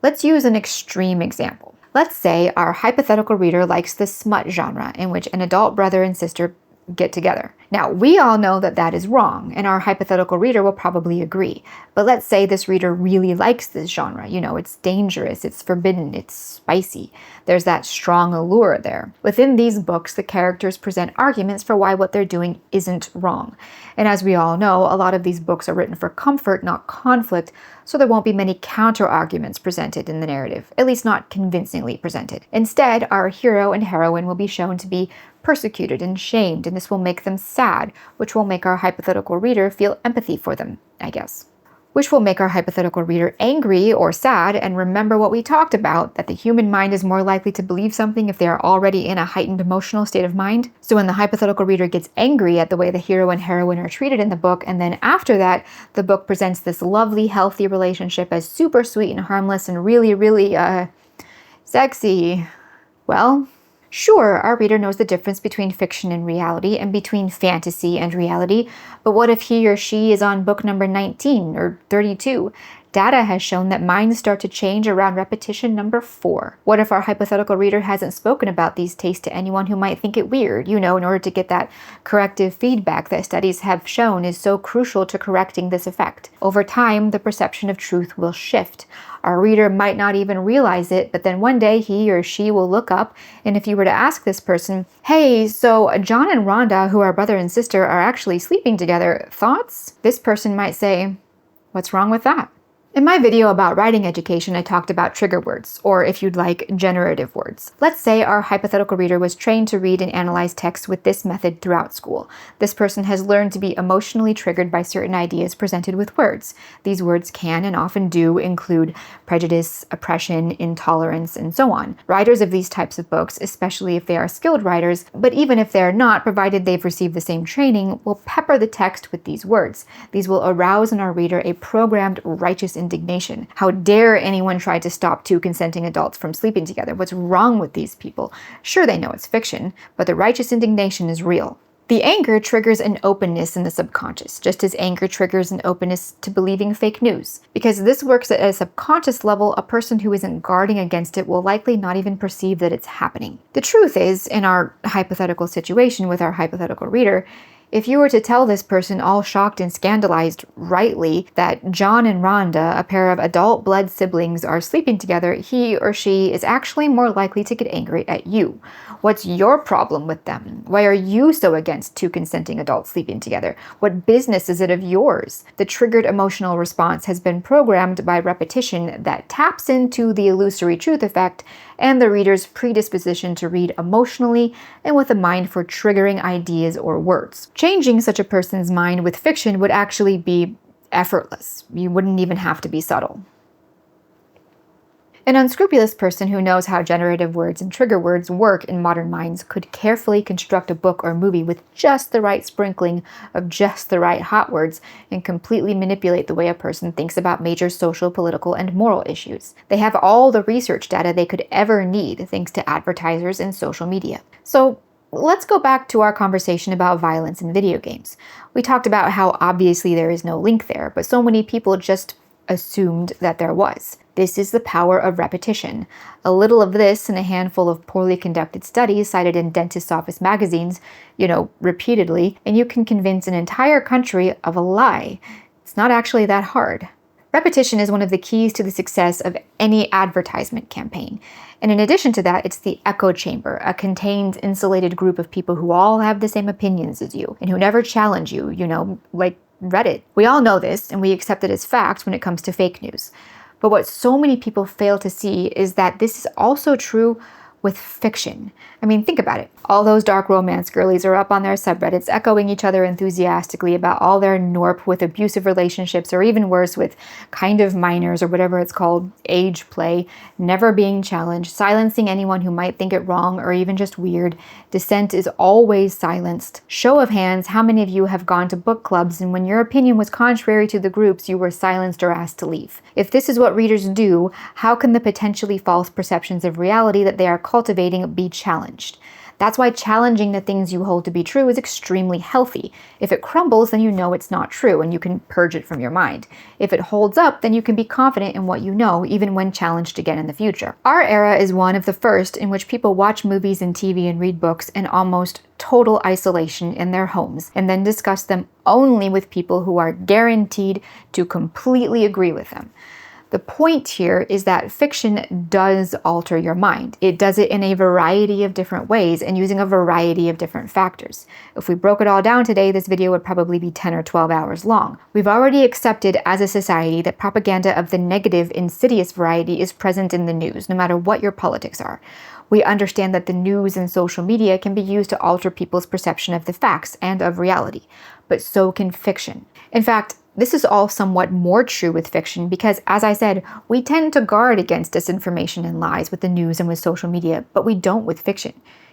Speaker 1: Let's use an extreme example. Let's say our hypothetical reader likes the smut genre, in which an adult brother and sister get together. Now, we all know that that is wrong, and our hypothetical reader will probably agree. But let's say this reader really likes this genre. You know, it's dangerous, it's forbidden, it's spicy. There's that strong allure there. Within these books, the characters present arguments for why what they're doing isn't wrong. And as we all know, a lot of these books are written for comfort, not conflict, so there won't be many counter-arguments presented in the narrative, at least not convincingly presented. Instead, our hero and heroine will be shown to be persecuted and shamed, and this will make them sad, which will make our hypothetical reader feel empathy for them, I guess. Which will make our hypothetical reader angry or sad and remember what we talked about, that the human mind is more likely to believe something if they are already in a heightened emotional state of mind. So when the hypothetical reader gets angry at the way the hero and heroine are treated in the book, and then after that, the book presents this lovely, healthy relationship as super sweet and harmless and really, really, sexy, well, sure, our reader knows the difference between fiction and reality and between fantasy and reality, but what if he or she is on book number 19 or 32? Data has shown that minds start to change around repetition number 4. What if our hypothetical reader hasn't spoken about these tastes to anyone who might think it weird, in order to get that corrective feedback that studies have shown is so crucial to correcting this effect? Over time, the perception of truth will shift. Our reader might not even realize it, but then one day he or she will look up, and if you were to ask this person, hey, so John and Rhonda, who are brother and sister, are actually sleeping together, thoughts? This person might say, what's wrong with that? In my video about writing education, I talked about trigger words, or if you'd like, generative words. Let's say our hypothetical reader was trained to read and analyze text with this method throughout school. This person has learned to be emotionally triggered by certain ideas presented with words. These words can and often do include prejudice, oppression, intolerance, and so on. Writers of these types of books, especially if they are skilled writers, but even if they're not, provided they've received the same training, will pepper the text with these words. These will arouse in our reader a programmed righteous indignation. How dare anyone try to stop two consenting adults from sleeping together? What's wrong with these people? Sure, they know it's fiction, but the righteous indignation is real. The anger triggers an openness in the subconscious, just as anger triggers an openness to believing fake news. Because this works at a subconscious level, a person who isn't guarding against it will likely not even perceive that it's happening. The truth is, in our hypothetical situation with our hypothetical reader, if you were to tell this person, all shocked and scandalized rightly, that John and Rhonda, a pair of adult blood siblings, are sleeping together, he or she is actually more likely to get angry at you. What's your problem with them? Why are you so against two consenting adults sleeping together? What business is it of yours? The triggered emotional response has been programmed by repetition that taps into the illusory truth effect and the reader's predisposition to read emotionally and with a mind for triggering ideas or words. Changing such a person's mind with fiction would actually be effortless. You wouldn't even have to be subtle. An unscrupulous person who knows how generative words and trigger words work in modern minds could carefully construct a book or movie with just the right sprinkling of just the right hot words and completely manipulate the way a person thinks about major social, political, and moral issues. They have all the research data they could ever need thanks to advertisers and social media. So let's go back to our conversation about violence in video games. We talked about how obviously there is no link there, but so many people just assumed that there was. This is the power of repetition. A little of this and a handful of poorly conducted studies cited in dentist office magazines, repeatedly, and you can convince an entire country of a lie. It's not actually that hard. Repetition is one of the keys to the success of any advertisement campaign. And in addition to that, it's the echo chamber, a contained, insulated group of people who all have the same opinions as you and who never challenge you, like Reddit. We all know this, and we accept it as fact when it comes to fake news. But what so many people fail to see is that this is also true with fiction. I mean, think about it. All those dark romance girlies are up on their subreddits echoing each other enthusiastically about all their norp with abusive relationships, or even worse, with kind of minors, or whatever it's called, age play, never being challenged, silencing anyone who might think it wrong or even just weird. Dissent is always silenced. Show of hands, how many of you have gone to book clubs and when your opinion was contrary to the group's, you were silenced or asked to leave? If this is what readers do, how can the potentially false perceptions of reality that they are cultivating be challenged? That's why challenging the things you hold to be true is extremely healthy. If it crumbles, then you know it's not true and you can purge it from your mind. If it holds up, then you can be confident in what you know, even when challenged again in the future. Our era is one of the first in which people watch movies and TV and read books in almost total isolation in their homes, and then discuss them only with people who are guaranteed to completely agree with them. The point here is that fiction does alter your mind. It does it in a variety of different ways and using a variety of different factors. If we broke it all down today, this video would probably be 10 or 12 hours long. We've already accepted as a society that propaganda of the negative, insidious variety is present in the news, no matter what your politics are. We understand that the news and social media can be used to alter people's perception of the facts and of reality, but so can fiction. In fact, this is all somewhat more true with fiction because, as I said, we tend to guard against disinformation and lies with the news and with social media, but we don't with fiction.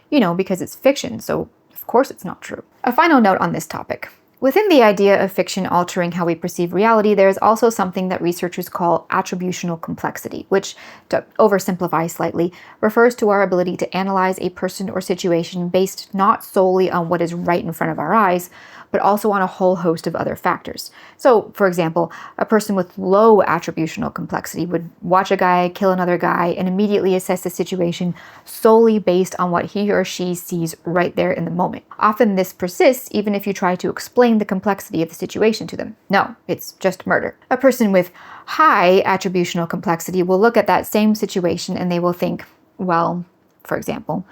Speaker 1: Because it's fiction, so of course it's not true. A final note on this topic. Within the idea of fiction altering how we perceive reality, there is also something that researchers call attributional complexity, which, to oversimplify slightly, refers to our ability to analyze a person or situation based not solely on what is right in front of our eyes, but also on a whole host of other factors. So, for example, a person with low attributional complexity would watch a guy kill another guy and immediately assess the situation solely based on what he or she sees right there in the moment. Often this persists even if you try to explain the complexity of the situation to them. No, it's just murder. A person with high attributional complexity will look at that same situation and they will think, well, for example,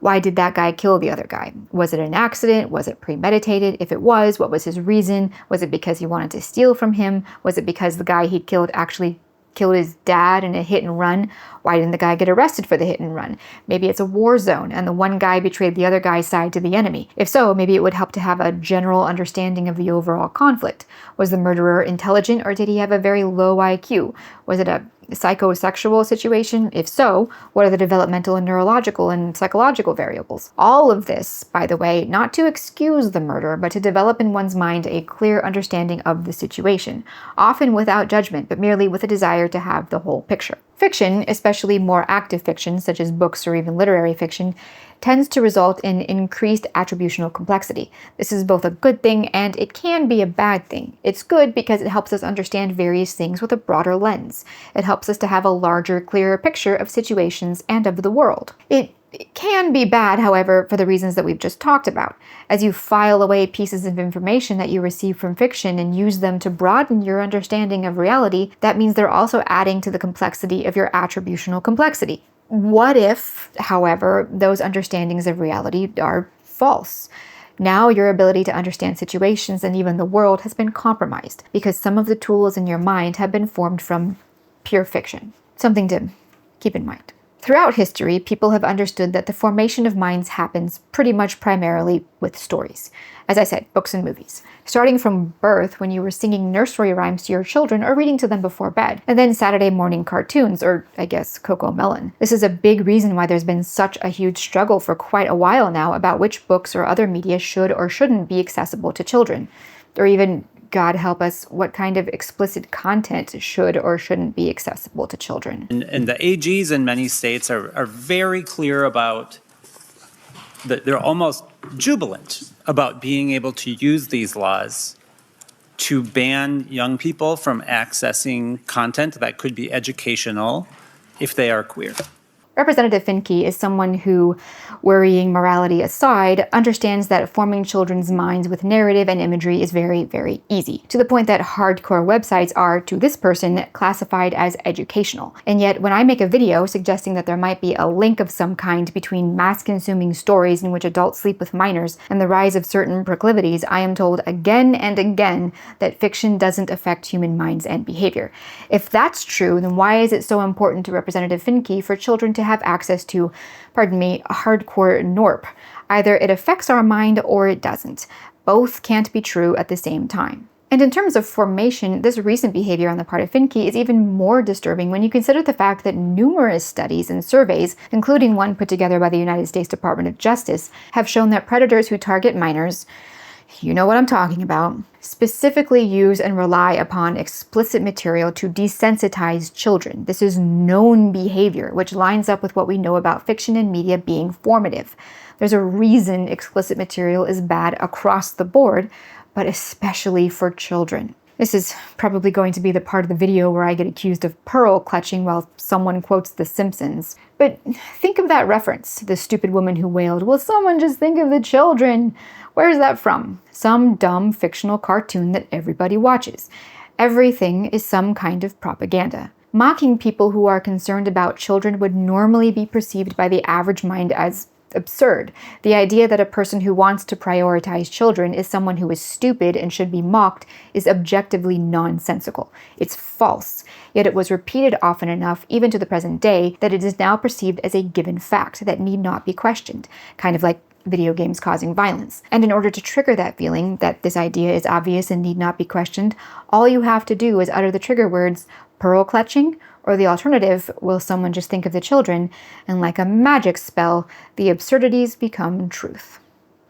Speaker 1: why did that guy kill the other guy? Was it an accident? Was it premeditated? If it was, what was his reason? Was it because he wanted to steal from him? Was it because the guy he killed actually killed his dad in a hit and run? Why didn't the guy get arrested for the hit and run? Maybe it's a war zone and the one guy betrayed the other guy's side to the enemy. If so, maybe it would help to have a general understanding of the overall conflict. Was the murderer intelligent or did he have a very low IQ? Was it a psychosexual situation? If so, what are the developmental and neurological and psychological variables? All of this, by the way, not to excuse the murder, but to develop in one's mind a clear understanding of the situation, often without judgment, but merely with a desire to have the whole picture. Fiction, especially more active fiction, such as books or even literary fiction, tends to result in increased attributional complexity. This is both a good thing and it can be a bad thing. It's good because it helps us understand various things with a broader lens. It helps us to have a larger, clearer picture of situations and of the world. It can be bad, however, for the reasons that we've just talked about. As you file away pieces of information that you receive from fiction and use them to broaden your understanding of reality, that means they're also adding to the complexity of your attributional complexity. What if, however, those understandings of reality are false? Now your ability to understand situations and even the world has been compromised because some of the tools in your mind have been formed from pure fiction. Something to keep in mind. Throughout history, people have understood that the formation of minds happens pretty much primarily with stories. As I said, books and movies. Starting from birth, when you were singing nursery rhymes to your children or reading to them before bed, and then Saturday morning cartoons, or I guess Coco Melon. This is a big reason why there's been such a huge struggle for quite a while now about which books or other media should or shouldn't be accessible to children. Or even, God help us, what kind of explicit content should or shouldn't be accessible to children.
Speaker 3: And the AGs in many states are very clear about they're almost jubilant about being able to use these laws to ban young people from accessing content that could be educational if they are queer.
Speaker 1: Representative Finke is someone who, worrying morality aside, understands that forming children's minds with narrative and imagery is very, very easy, to the point that hardcore websites are, to this person, classified as educational. And yet, when I make a video suggesting that there might be a link of some kind between mass-consuming stories in which adults sleep with minors and the rise of certain proclivities, I am told again and again that fiction doesn't affect human minds and behavior. If that's true, then why is it so important to Representative Finke for children to have access to, pardon me, hardcore NORP? Either it affects our mind or it doesn't. Both can't be true at the same time. And in terms of formation, this recent behavior on the part of Finke is even more disturbing when you consider the fact that numerous studies and surveys, including one put together by the United States Department of Justice, have shown that predators who target minors, you know what I'm talking about, specifically use and rely upon explicit material to desensitize children. This is known behavior, which lines up with what we know about fiction and media being formative. There's a reason explicit material is bad across the board, but especially for children. This is probably going to be the part of the video where I get accused of pearl clutching while someone quotes The Simpsons. But think of that reference, the stupid woman who wailed, "Will someone just think of the children?" Where's that from? Some dumb fictional cartoon that everybody watches. Everything is some kind of propaganda. Mocking people who are concerned about children would normally be perceived by the average mind as absurd. The idea that a person who wants to prioritize children is someone who is stupid and should be mocked is objectively nonsensical. It's false. Yet it was repeated often enough, even to the present day, that it is now perceived as a given fact that need not be questioned, kind of like video games causing violence. And in order to trigger that feeling that this idea is obvious and need not be questioned, all you have to do is utter the trigger words, pearl clutching, or the alternative, will someone just think of the children, and like a magic spell, the absurdities become truth.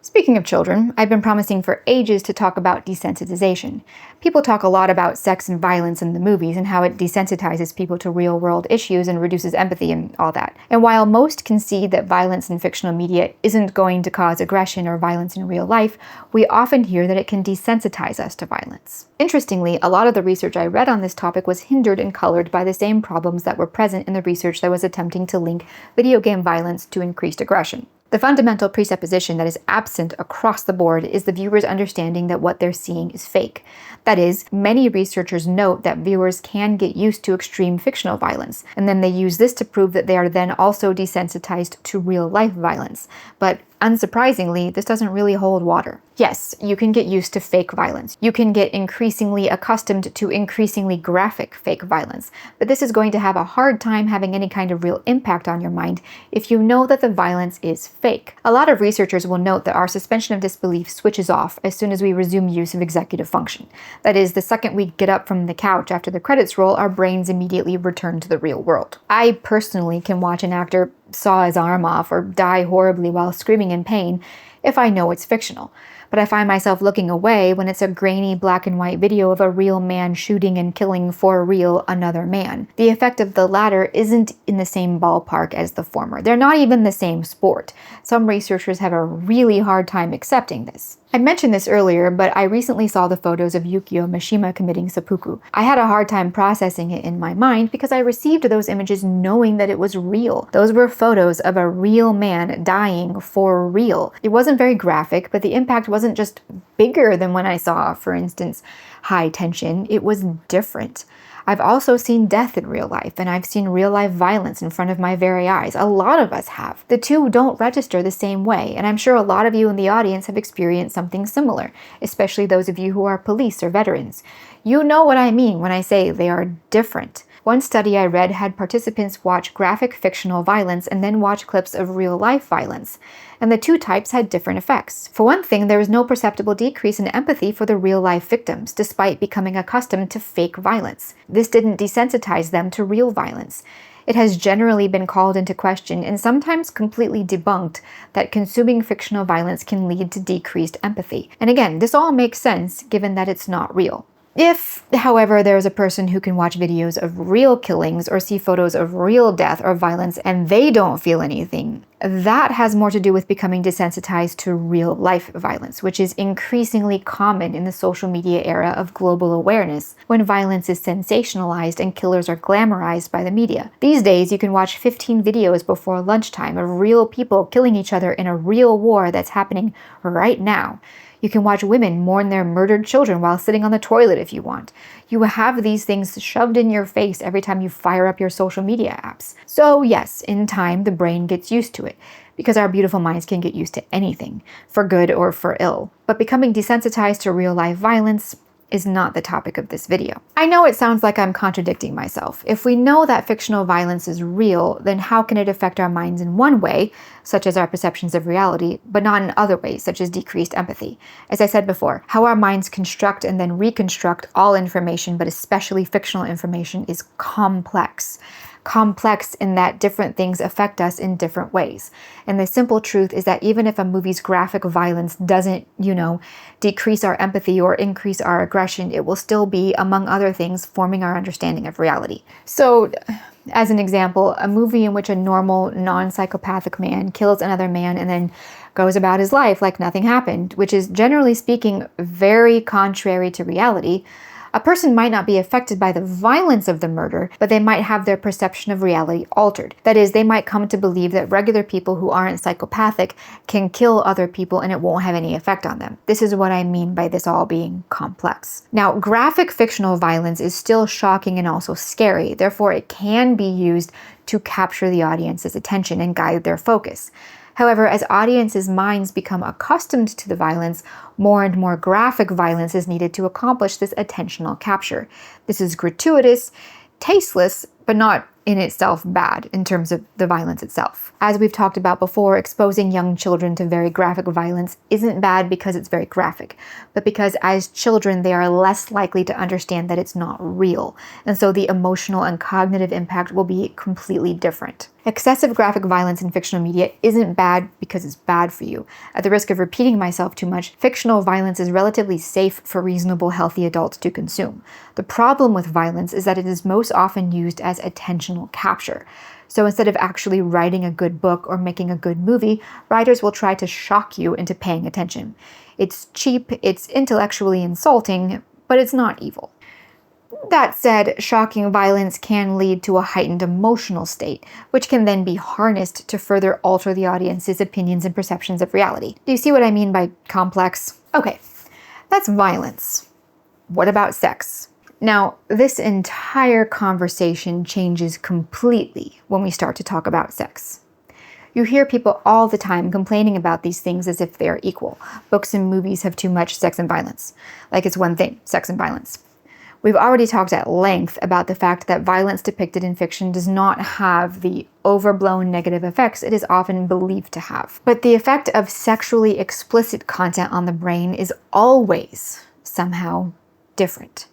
Speaker 1: Speaking of children, I've been promising for ages to talk about desensitization. People talk a lot about sex and violence in the movies and how it desensitizes people to real-world issues and reduces empathy and all that. And while most concede that violence in fictional media isn't going to cause aggression or violence in real life, we often hear that it can desensitize us to violence. Interestingly, a lot of the research I read on this topic was hindered and colored by the same problems that were present in the research that was attempting to link video game violence to increased aggression. The fundamental presupposition that is absent across the board is the viewer's understanding that what they're seeing is fake. That is, many researchers note that viewers can get used to extreme fictional violence, and then they use this to prove that they are then also desensitized to real-life violence. But unsurprisingly, this doesn't really hold water. Yes, you can get used to fake violence. You can get increasingly accustomed to increasingly graphic fake violence, but this is going to have a hard time having any kind of real impact on your mind if you know that the violence is fake. A lot of researchers will note that our suspension of disbelief switches off as soon as we resume use of executive function. That is, the second we get up from the couch after the credits roll, our brains immediately return to the real world. I personally can watch an actor saw his arm off or die horribly while screaming in pain if I know it's fictional. But I find myself looking away when it's a grainy black and white video of a real man shooting and killing for real another man. The effect of the latter isn't in the same ballpark as the former. They're not even the same sport. Some researchers have a really hard time accepting this. I mentioned this earlier, but I recently saw the photos of Yukio Mishima committing seppuku. I had a hard time processing it in my mind because I received those images knowing that it was real. Those were photos of a real man dying for real. It wasn't very graphic, but the impact wasn't just bigger than when I saw, for instance, High Tension. It was different. I've also seen death in real life, and I've seen real-life violence in front of my very eyes. A lot of us have. The two don't register the same way, and I'm sure a lot of you in the audience have experienced something similar, especially those of you who are police or veterans. You know what I mean when I say they are different. One study I read had participants watch graphic fictional violence and then watch clips of real-life violence, and the two types had different effects. For one thing, there was no perceptible decrease in empathy for the real-life victims, despite becoming accustomed to fake violence. This didn't desensitize them to real violence. It has generally been called into question and sometimes completely debunked that consuming fictional violence can lead to decreased empathy. And again, this all makes sense given that it's not real. If, however, there is a person who can watch videos of real killings or see photos of real death or violence and they don't feel anything, that has more to do with becoming desensitized to real-life violence, which is increasingly common in the social media era of global awareness, when violence is sensationalized and killers are glamorized by the media. These days, you can watch 15 videos before lunchtime of real people killing each other in a real war that's happening right now. You can watch women mourn their murdered children while sitting on the toilet if you want. You have these things shoved in your face every time you fire up your social media apps. So yes, in time, the brain gets used to it, because our beautiful minds can get used to anything, for good or for ill. But becoming desensitized to real-life violence is not the topic of this video. I know it sounds like I'm contradicting myself. If we know that fictional violence is real, then how can it affect our minds in one way, such as our perceptions of reality, but not in other ways, such as decreased empathy? As I said before, how our minds construct and then reconstruct all information, but especially fictional information, is complex. Complex in that different things affect us in different ways. And the simple truth is that even if a movie's graphic violence doesn't, decrease our empathy or increase our aggression, it will still be, among other things, forming our understanding of reality. So, as an example, a movie in which a normal, non-psychopathic man kills another man and then goes about his life like nothing happened, which is generally speaking very contrary to reality. A person might not be affected by the violence of the murder, but they might have their perception of reality altered. That is, they might come to believe that regular people who aren't psychopathic can kill other people and it won't have any effect on them. This is what I mean by this all being complex. Now, graphic fictional violence is still shocking and also scary. Therefore, it can be used to capture the audience's attention and guide their focus. However, as audiences' minds become accustomed to the violence, more and more graphic violence is needed to accomplish this attentional capture. This is gratuitous, tasteless, but not in itself bad in terms of the violence itself. As we've talked about before, exposing young children to very graphic violence isn't bad because it's very graphic, but because as children they are less likely to understand that it's not real, and so the emotional and cognitive impact will be completely different. Excessive graphic violence in fictional media isn't bad because it's bad for you. At the risk of repeating myself too much, fictional violence is relatively safe for reasonable, healthy adults to consume. The problem with violence is that it is most often used as attentional capture. So instead of actually writing a good book or making a good movie, writers will try to shock you into paying attention. It's cheap, it's intellectually insulting, but it's not evil. That said, shocking violence can lead to a heightened emotional state, which can then be harnessed to further alter the audience's opinions and perceptions of reality. Do you see what I mean by complex? Okay, that's violence. What about sex? Now, this entire conversation changes completely when we start to talk about sex. You hear people all the time complaining about these things as if they are equal. Books and movies have too much sex and violence. Like it's one thing, sex and violence. We've already talked at length about the fact that violence depicted in fiction does not have the overblown negative effects it is often believed to have. But the effect of sexually explicit content on the brain is always somehow different.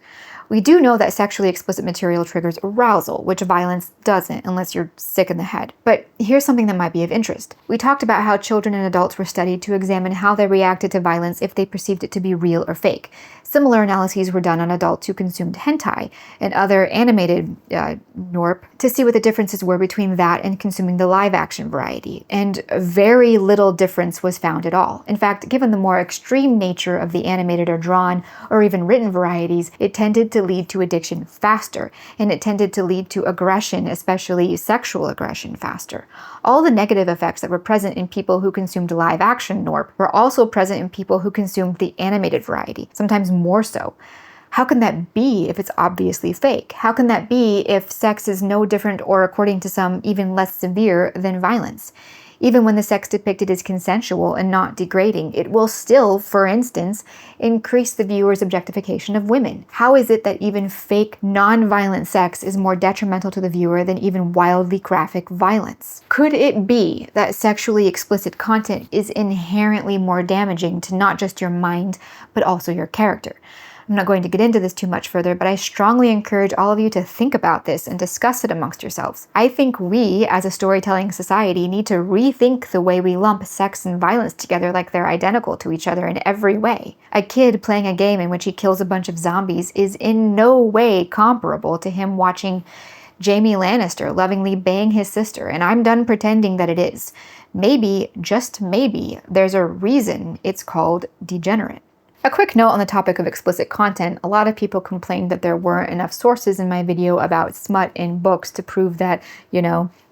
Speaker 1: We do know that sexually explicit material triggers arousal, which violence doesn't unless you're sick in the head. But here's something that might be of interest. We talked about how children and adults were studied to examine how they reacted to violence if they perceived it to be real or fake. Similar analyses were done on adults who consumed hentai and other animated NORP to see what the differences were between that and consuming the live-action variety. And very little difference was found at all. In fact, given the more extreme nature of the animated or drawn or even written varieties, it tended to lead to addiction faster, and it tended to lead to aggression, especially sexual aggression, faster. All the negative effects that were present in people who consumed live-action NORP were also present in people who consumed the animated variety, sometimes more so. How can that be if it's obviously fake? How can that be if sex is no different or, according to some, even less severe than violence? Even when the sex depicted is consensual and not degrading, it will still, for instance, increase the viewer's objectification of women. How is it that even fake, non-violent sex is more detrimental to the viewer than even wildly graphic violence? Could it be that sexually explicit content is inherently more damaging to not just your mind, but also your character? I'm not going to get into this too much further, but I strongly encourage all of you to think about this and discuss it amongst yourselves. I think we, as a storytelling society, need to rethink the way we lump sex and violence together like they're identical to each other in every way. A kid playing a game in which he kills a bunch of zombies is in no way comparable to him watching Jaime Lannister lovingly bang his sister, and I'm done pretending that it is. Maybe, just maybe, there's a reason it's called degenerate. A quick note on the topic of explicit content. A lot of people complained that there weren't enough sources in my video about smut in books to prove that,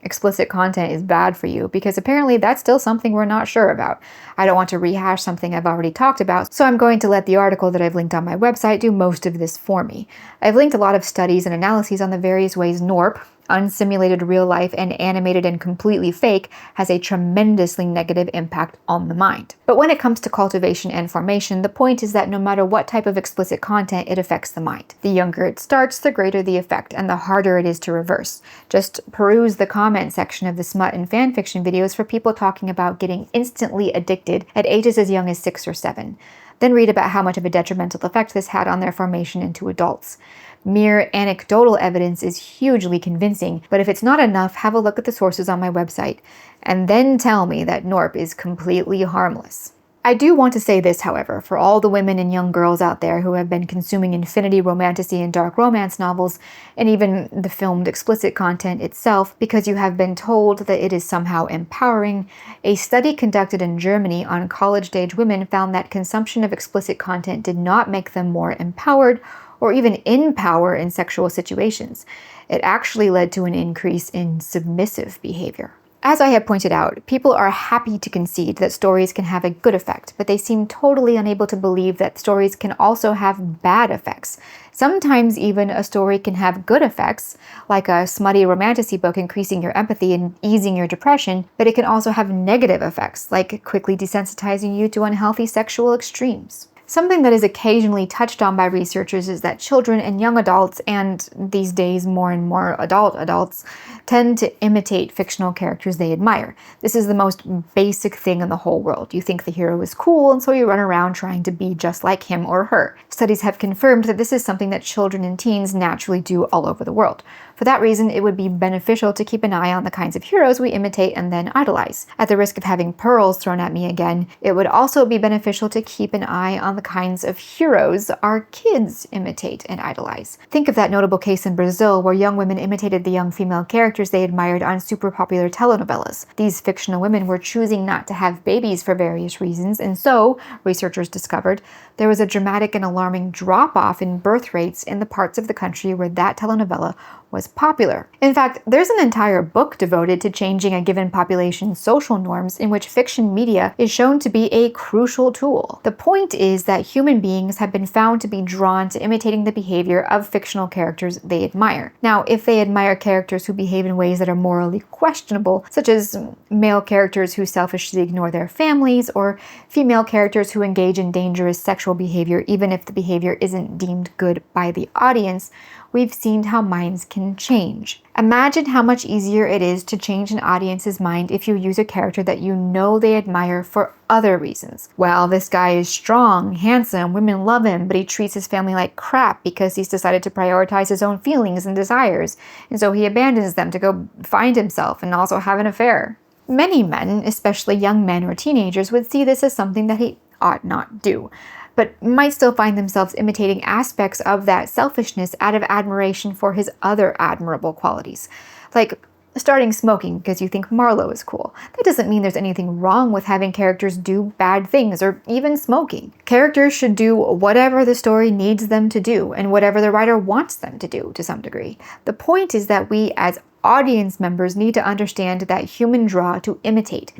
Speaker 1: explicit content is bad for you, because apparently that's still something we're not sure about. I don't want to rehash something I've already talked about, so I'm going to let the article that I've linked on my website do most of this for me. I've linked a lot of studies and analyses on the various ways NORP, unsimulated real life and animated and completely fake, has a tremendously negative impact on the mind. But when it comes to cultivation and formation, the point is that no matter what type of explicit content, it affects the mind. The younger it starts, the greater the effect, and the harder it is to reverse. Just peruse the comment section of the smut and fanfiction videos for people talking about getting instantly addicted at ages as young as 6 or 7. Then read about how much of a detrimental effect this had on their formation into adults. Mere anecdotal evidence is hugely convincing, but if it's not enough, have a look at the sources on my website, and then tell me that NORP is completely harmless. I do want to say this, however, for all the women and young girls out there who have been consuming infinity romantasy and dark romance novels, and even the filmed explicit content itself, because you have been told that it is somehow empowering, a study conducted in Germany on college-age women found that consumption of explicit content did not make them more empowered or even in power in sexual situations. It actually led to an increase in submissive behavior. As I have pointed out, people are happy to concede that stories can have a good effect, but they seem totally unable to believe that stories can also have bad effects. Sometimes even a story can have good effects, like a smutty romantasy book increasing your empathy and easing your depression, but it can also have negative effects, like quickly desensitizing you to unhealthy sexual extremes. Something that is occasionally touched on by researchers is that children and young adults, and these days more and more adults, tend to imitate fictional characters they admire. This is the most basic thing in the whole world. You think the hero is cool, and so you run around trying to be just like him or her. Studies have confirmed that this is something that children and teens naturally do all over the world. For that reason, it would be beneficial to keep an eye on the kinds of heroes we imitate and then idolize. At the risk of having pearls thrown at me again, it would also be beneficial to keep an eye on the kinds of heroes our kids imitate and idolize. Think of that notable case in Brazil where young women imitated the young female characters they admired on super popular telenovelas. These fictional women were choosing not to have babies for various reasons, and so, researchers discovered, there was a dramatic and alarming drop-off in birth rates in the parts of the country where that telenovela was popular. In fact, there's an entire book devoted to changing a given population's social norms in which fiction media is shown to be a crucial tool. The point is that human beings have been found to be drawn to imitating the behavior of fictional characters they admire. Now, if they admire characters who behave in ways that are morally questionable, such as male characters who selfishly ignore their families, or female characters who engage in dangerous sexual behavior even if the behavior isn't deemed good by the audience, we've seen how minds can change. Imagine how much easier it is to change an audience's mind if you use a character that you know they admire for other reasons. Well, this guy is strong, handsome, women love him, but he treats his family like crap because he's decided to prioritize his own feelings and desires, and so he abandons them to go find himself and also have an affair. Many men, especially young men or teenagers, would see this as something that he ought not do, but might still find themselves imitating aspects of that selfishness out of admiration for his other admirable qualities. Like starting smoking because you think Marlowe is cool. That doesn't mean there's anything wrong with having characters do bad things or even smoking. Characters should do whatever the story needs them to do and whatever the writer wants them to do to some degree. The point is that we as audience members need to understand that human draw to imitate.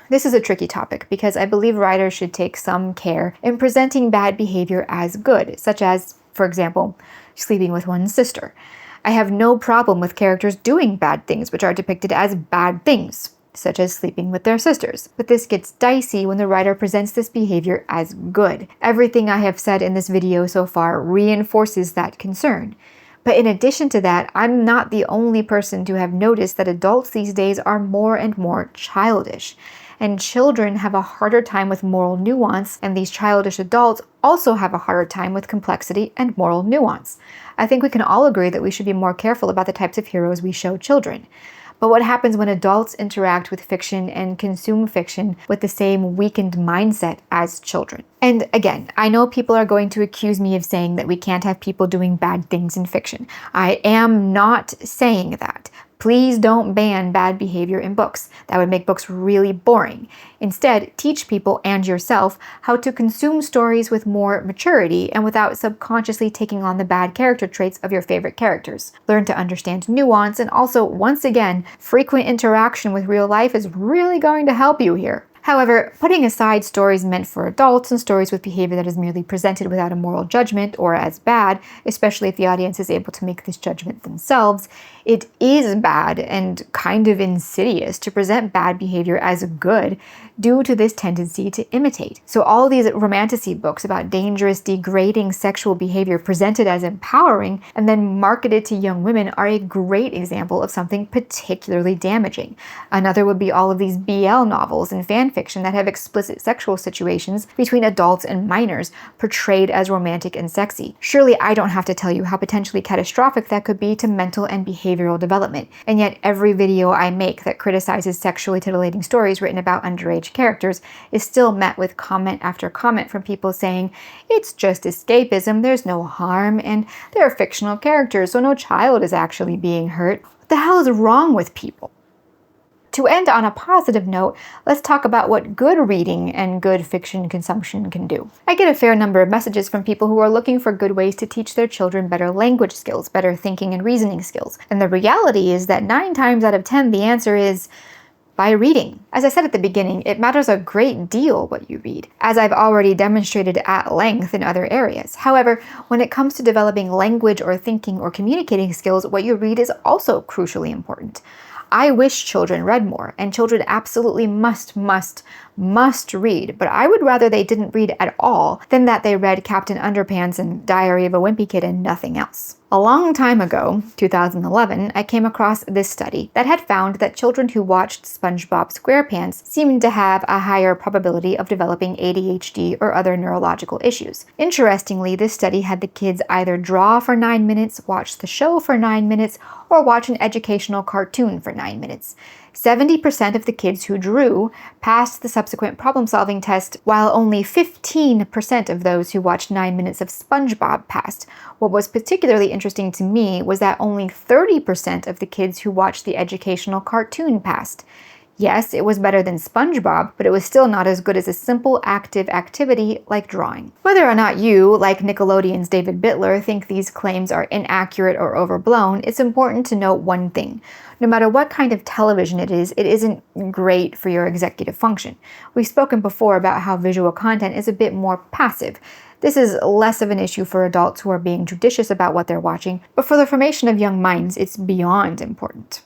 Speaker 1: This is a tricky topic because I believe writers should take some care in presenting bad behavior as good, such as, for example, sleeping with one's sister. I have no problem with characters doing bad things which are depicted as bad things, such as sleeping with their sisters. But this gets dicey when the writer presents this behavior as good. Everything I have said in this video so far reinforces that concern. But in addition to that, I'm not the only person to have noticed that adults these days are more and more childish. And children have a harder time with moral nuance, and these childish adults also have a harder time with complexity and moral nuance. I think we can all agree that we should be more careful about the types of heroes we show children. But what happens when adults interact with fiction and consume fiction with the same weakened mindset as children? And again, I know people are going to accuse me of saying that we can't have people doing bad things in fiction. I am not saying that. Please don't ban bad behavior in books. That would make books really boring. Instead, teach people and yourself how to consume stories with more maturity and without subconsciously taking on the bad character traits of your favorite characters. Learn to understand nuance, and also, once again, frequent interaction with real life is really going to help you here. However, putting aside stories meant for adults and stories with behavior that is merely presented without a moral judgment or as bad, especially if the audience is able to make this judgment themselves, it is bad and kind of insidious to present bad behavior as good due to this tendency to imitate. So all these romantasy books about dangerous, degrading sexual behavior presented as empowering and then marketed to young women are a great example of something particularly damaging. Another would be all of these BL novels and fan fiction that have explicit sexual situations between adults and minors portrayed as romantic and sexy. Surely I don't have to tell you how potentially catastrophic that could be to mental and behavioral development. And yet every video I make that criticizes sexually titillating stories written about underage characters is still met with comment after comment from people saying, it's just escapism, there's no harm, and they're fictional characters, so no child is actually being hurt. What the hell is wrong with people? To end on a positive note, let's talk about what good reading and good fiction consumption can do. I get a fair number of messages from people who are looking for good ways to teach their children better language skills, better thinking and reasoning skills. And the reality is that 9 times out of 10, the answer is by reading. As I said at the beginning, it matters a great deal what you read, as I've already demonstrated at length in other areas. However, when it comes to developing language or thinking or communicating skills, what you read is also crucially important. I wish children read more, and children absolutely must must read, but I would rather they didn't read at all than that they read Captain Underpants and Diary of a Wimpy Kid and nothing else. A long time ago, 2011, I came across this study that had found that children who watched SpongeBob SquarePants seemed to have a higher probability of developing ADHD or other neurological issues. Interestingly, this study had the kids either draw for 9 minutes, watch the show for 9 minutes, or watch an educational cartoon for 9 minutes. 70% of the kids who drew passed the subsequent problem-solving test, while only 15% of those who watched 9 minutes of SpongeBob passed. What was particularly interesting to me was that only 30% of the kids who watched the educational cartoon passed. Yes, it was better than SpongeBob, but it was still not as good as a simple active activity like drawing. Whether or not you, like Nickelodeon's David Bitler, think these claims are inaccurate or overblown, it's important to note one thing. No matter what kind of television it isn't great for your executive function. We've spoken before about how visual content is a bit more passive. This is less of an issue for adults who are being judicious about what they're watching, but for the formation of young minds, it's beyond important.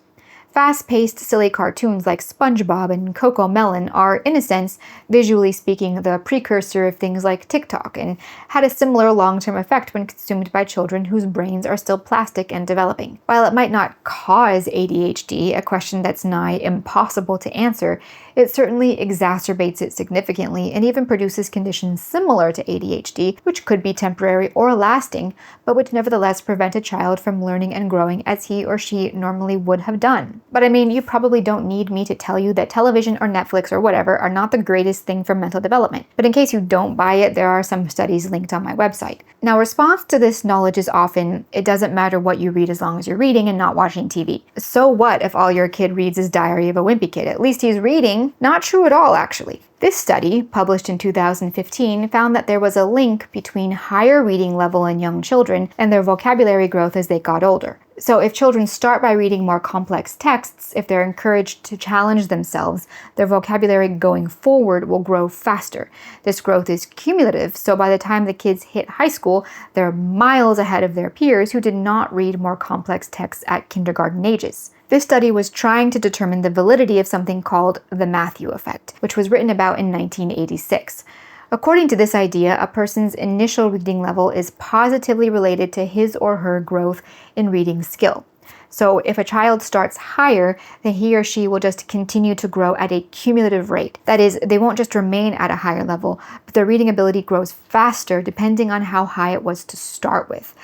Speaker 1: Fast-paced, silly cartoons like SpongeBob and Coco Melon are, in a sense, visually speaking, the precursor of things like TikTok, and had a similar long-term effect when consumed by children whose brains are still plastic and developing. While it might not cause ADHD, a question that's nigh impossible to answer, it certainly exacerbates it significantly and even produces conditions similar to ADHD, which could be temporary or lasting, but would nevertheless prevent a child from learning and growing as he or she normally would have done. But I mean, you probably don't need me to tell you that television or Netflix or whatever are not the greatest thing for mental development. But in case you don't buy it, there are some studies linked on my website. Now, response to this knowledge is often, it doesn't matter what you read as long as you're reading and not watching TV. So what if all your kid reads is Diary of a Wimpy Kid? At least he's reading. Not true at all, actually. This study, published in 2015, found that there was a link between higher reading level in young children and their vocabulary growth as they got older. So if children start by reading more complex texts, if they're encouraged to challenge themselves, their vocabulary going forward will grow faster. This growth is cumulative, so by the time the kids hit high school, they're miles ahead of their peers who did not read more complex texts at kindergarten ages. This study was trying to determine the validity of something called the Matthew effect, which was written about in 1986. According to this idea, a person's initial reading level is positively related to his or her growth in reading skill. So if a child starts higher, then he or she will just continue to grow at a cumulative rate. That is, they won't just remain at a higher level, but their reading ability grows faster depending on how high it was to start with.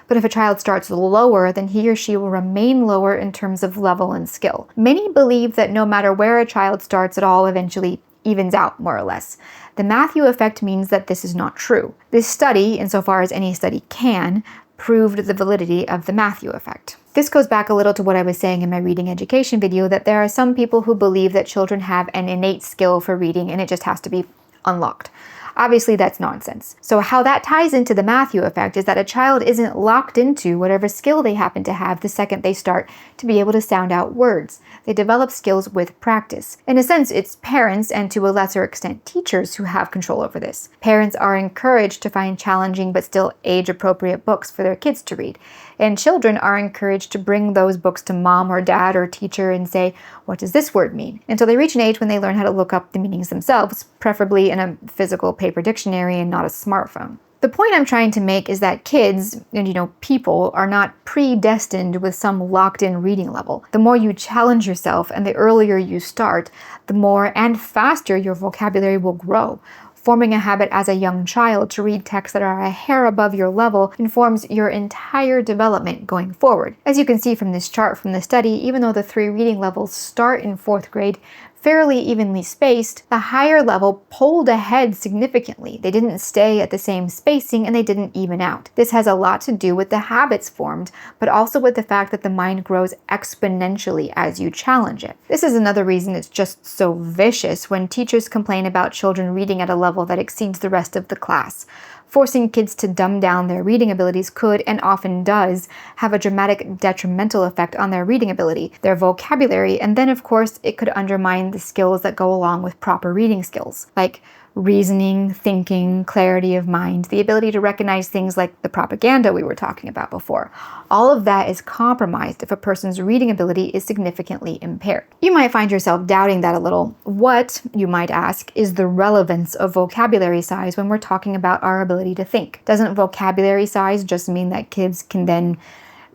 Speaker 1: But if a child starts lower, then he or she will remain lower in terms of level and skill. Many believe that no matter where a child starts, it all eventually evens out, more or less. The Matthew effect means that this is not true. This study, insofar as any study can, proved the validity of the Matthew effect. This goes back a little to what I was saying in my reading education video, that there are some people who believe that children have an innate skill for reading and it just has to be unlocked. Obviously, that's nonsense. So how that ties into the Matthew effect is that a child isn't locked into whatever skill they happen to have the second they start to be able to sound out words. They develop skills with practice. In a sense, it's parents, and to a lesser extent teachers, who have control over this. Parents are encouraged to find challenging but still age-appropriate books for their kids to read. And children are encouraged to bring those books to mom or dad or teacher and say, what does this word mean? Until they reach an age when they learn how to look up the meanings themselves, preferably in a physical paper dictionary and not a smartphone. The point I'm trying to make is that kids, and people, are not predestined with some locked-in reading level. The more you challenge yourself and the earlier you start, the more and faster your vocabulary will grow. Forming a habit as a young child to read texts that are a hair above your level informs your entire development going forward. As you can see from this chart from the study, even though the 3 reading levels start in 4th grade, fairly evenly spaced, the higher level pulled ahead significantly. They didn't stay at the same spacing and they didn't even out. This has a lot to do with the habits formed, but also with the fact that the mind grows exponentially as you challenge it. This is another reason it's just so vicious when teachers complain about children reading at a level that exceeds the rest of the class. Forcing kids to dumb down their reading abilities could, and often does, have a dramatic detrimental effect on their reading ability, their vocabulary, and then of course it could undermine the skills that go along with proper reading skills, like reasoning, thinking, clarity of mind, the ability to recognize things like the propaganda we were talking about before. All of that is compromised if a person's reading ability is significantly impaired. You might find yourself doubting that a little. What, you might ask, is the relevance of vocabulary size when we're talking about our ability to think? Doesn't vocabulary size just mean that kids can then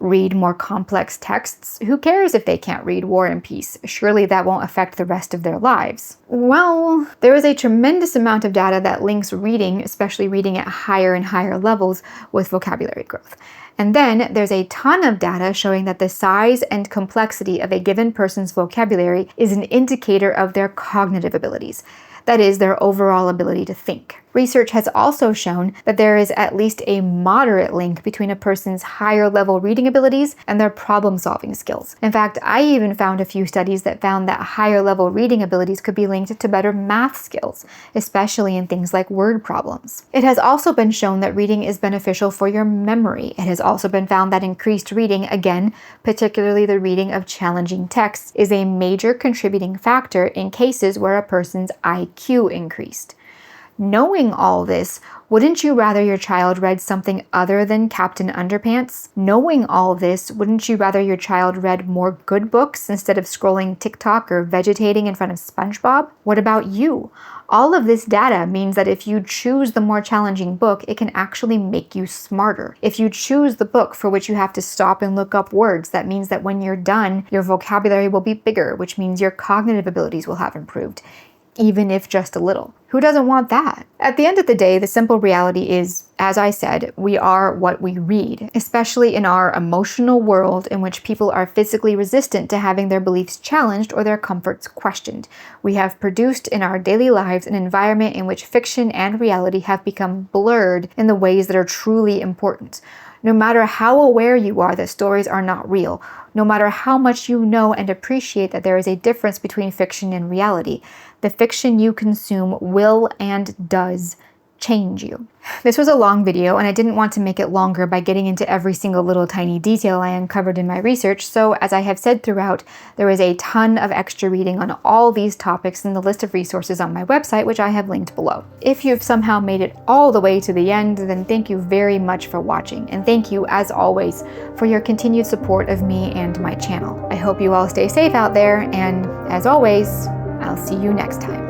Speaker 1: read more complex texts? Who cares if they can't read War and Peace? Surely that won't affect the rest of their lives. Well, there is a tremendous amount of data that links reading, especially reading at higher and higher levels, with vocabulary growth. And then there's a ton of data showing that the size and complexity of a given person's vocabulary is an indicator of their cognitive abilities. That is, their overall ability to think. Research has also shown that there is at least a moderate link between a person's higher level reading abilities and their problem-solving skills. In fact, I even found a few studies that found that higher level reading abilities could be linked to better math skills, especially in things like word problems. It has also been shown that reading is beneficial for your memory. It has also been found that increased reading, again, particularly the reading of challenging texts, is a major contributing factor in cases where a person's IQ increased. Knowing all this, wouldn't you rather your child read something other than Captain Underpants? Knowing all this, wouldn't you rather your child read more good books instead of scrolling TikTok or vegetating in front of SpongeBob? What about you? All of this data means that if you choose the more challenging book, it can actually make you smarter. If you choose the book for which you have to stop and look up words, that means that when you're done, your vocabulary will be bigger, which means your cognitive abilities will have improved, even if just a little. Who doesn't want that? At the end of the day, the simple reality is, as I said, we are what we read, especially in our emotional world in which people are physically resistant to having their beliefs challenged or their comforts questioned. We have produced in our daily lives an environment in which fiction and reality have become blurred in the ways that are truly important. No matter how aware you are that stories are not real, no matter how much you know and appreciate that there is a difference between fiction and reality, the fiction you consume will and does change you. This was a long video, and I didn't want to make it longer by getting into every single little tiny detail I uncovered in my research, so as I have said throughout, there is a ton of extra reading on all these topics in the list of resources on my website, which I have linked below. If you've somehow made it all the way to the end, then thank you very much for watching, and thank you, as always, for your continued support of me and my channel. I hope you all stay safe out there, and as always, I'll see you next time.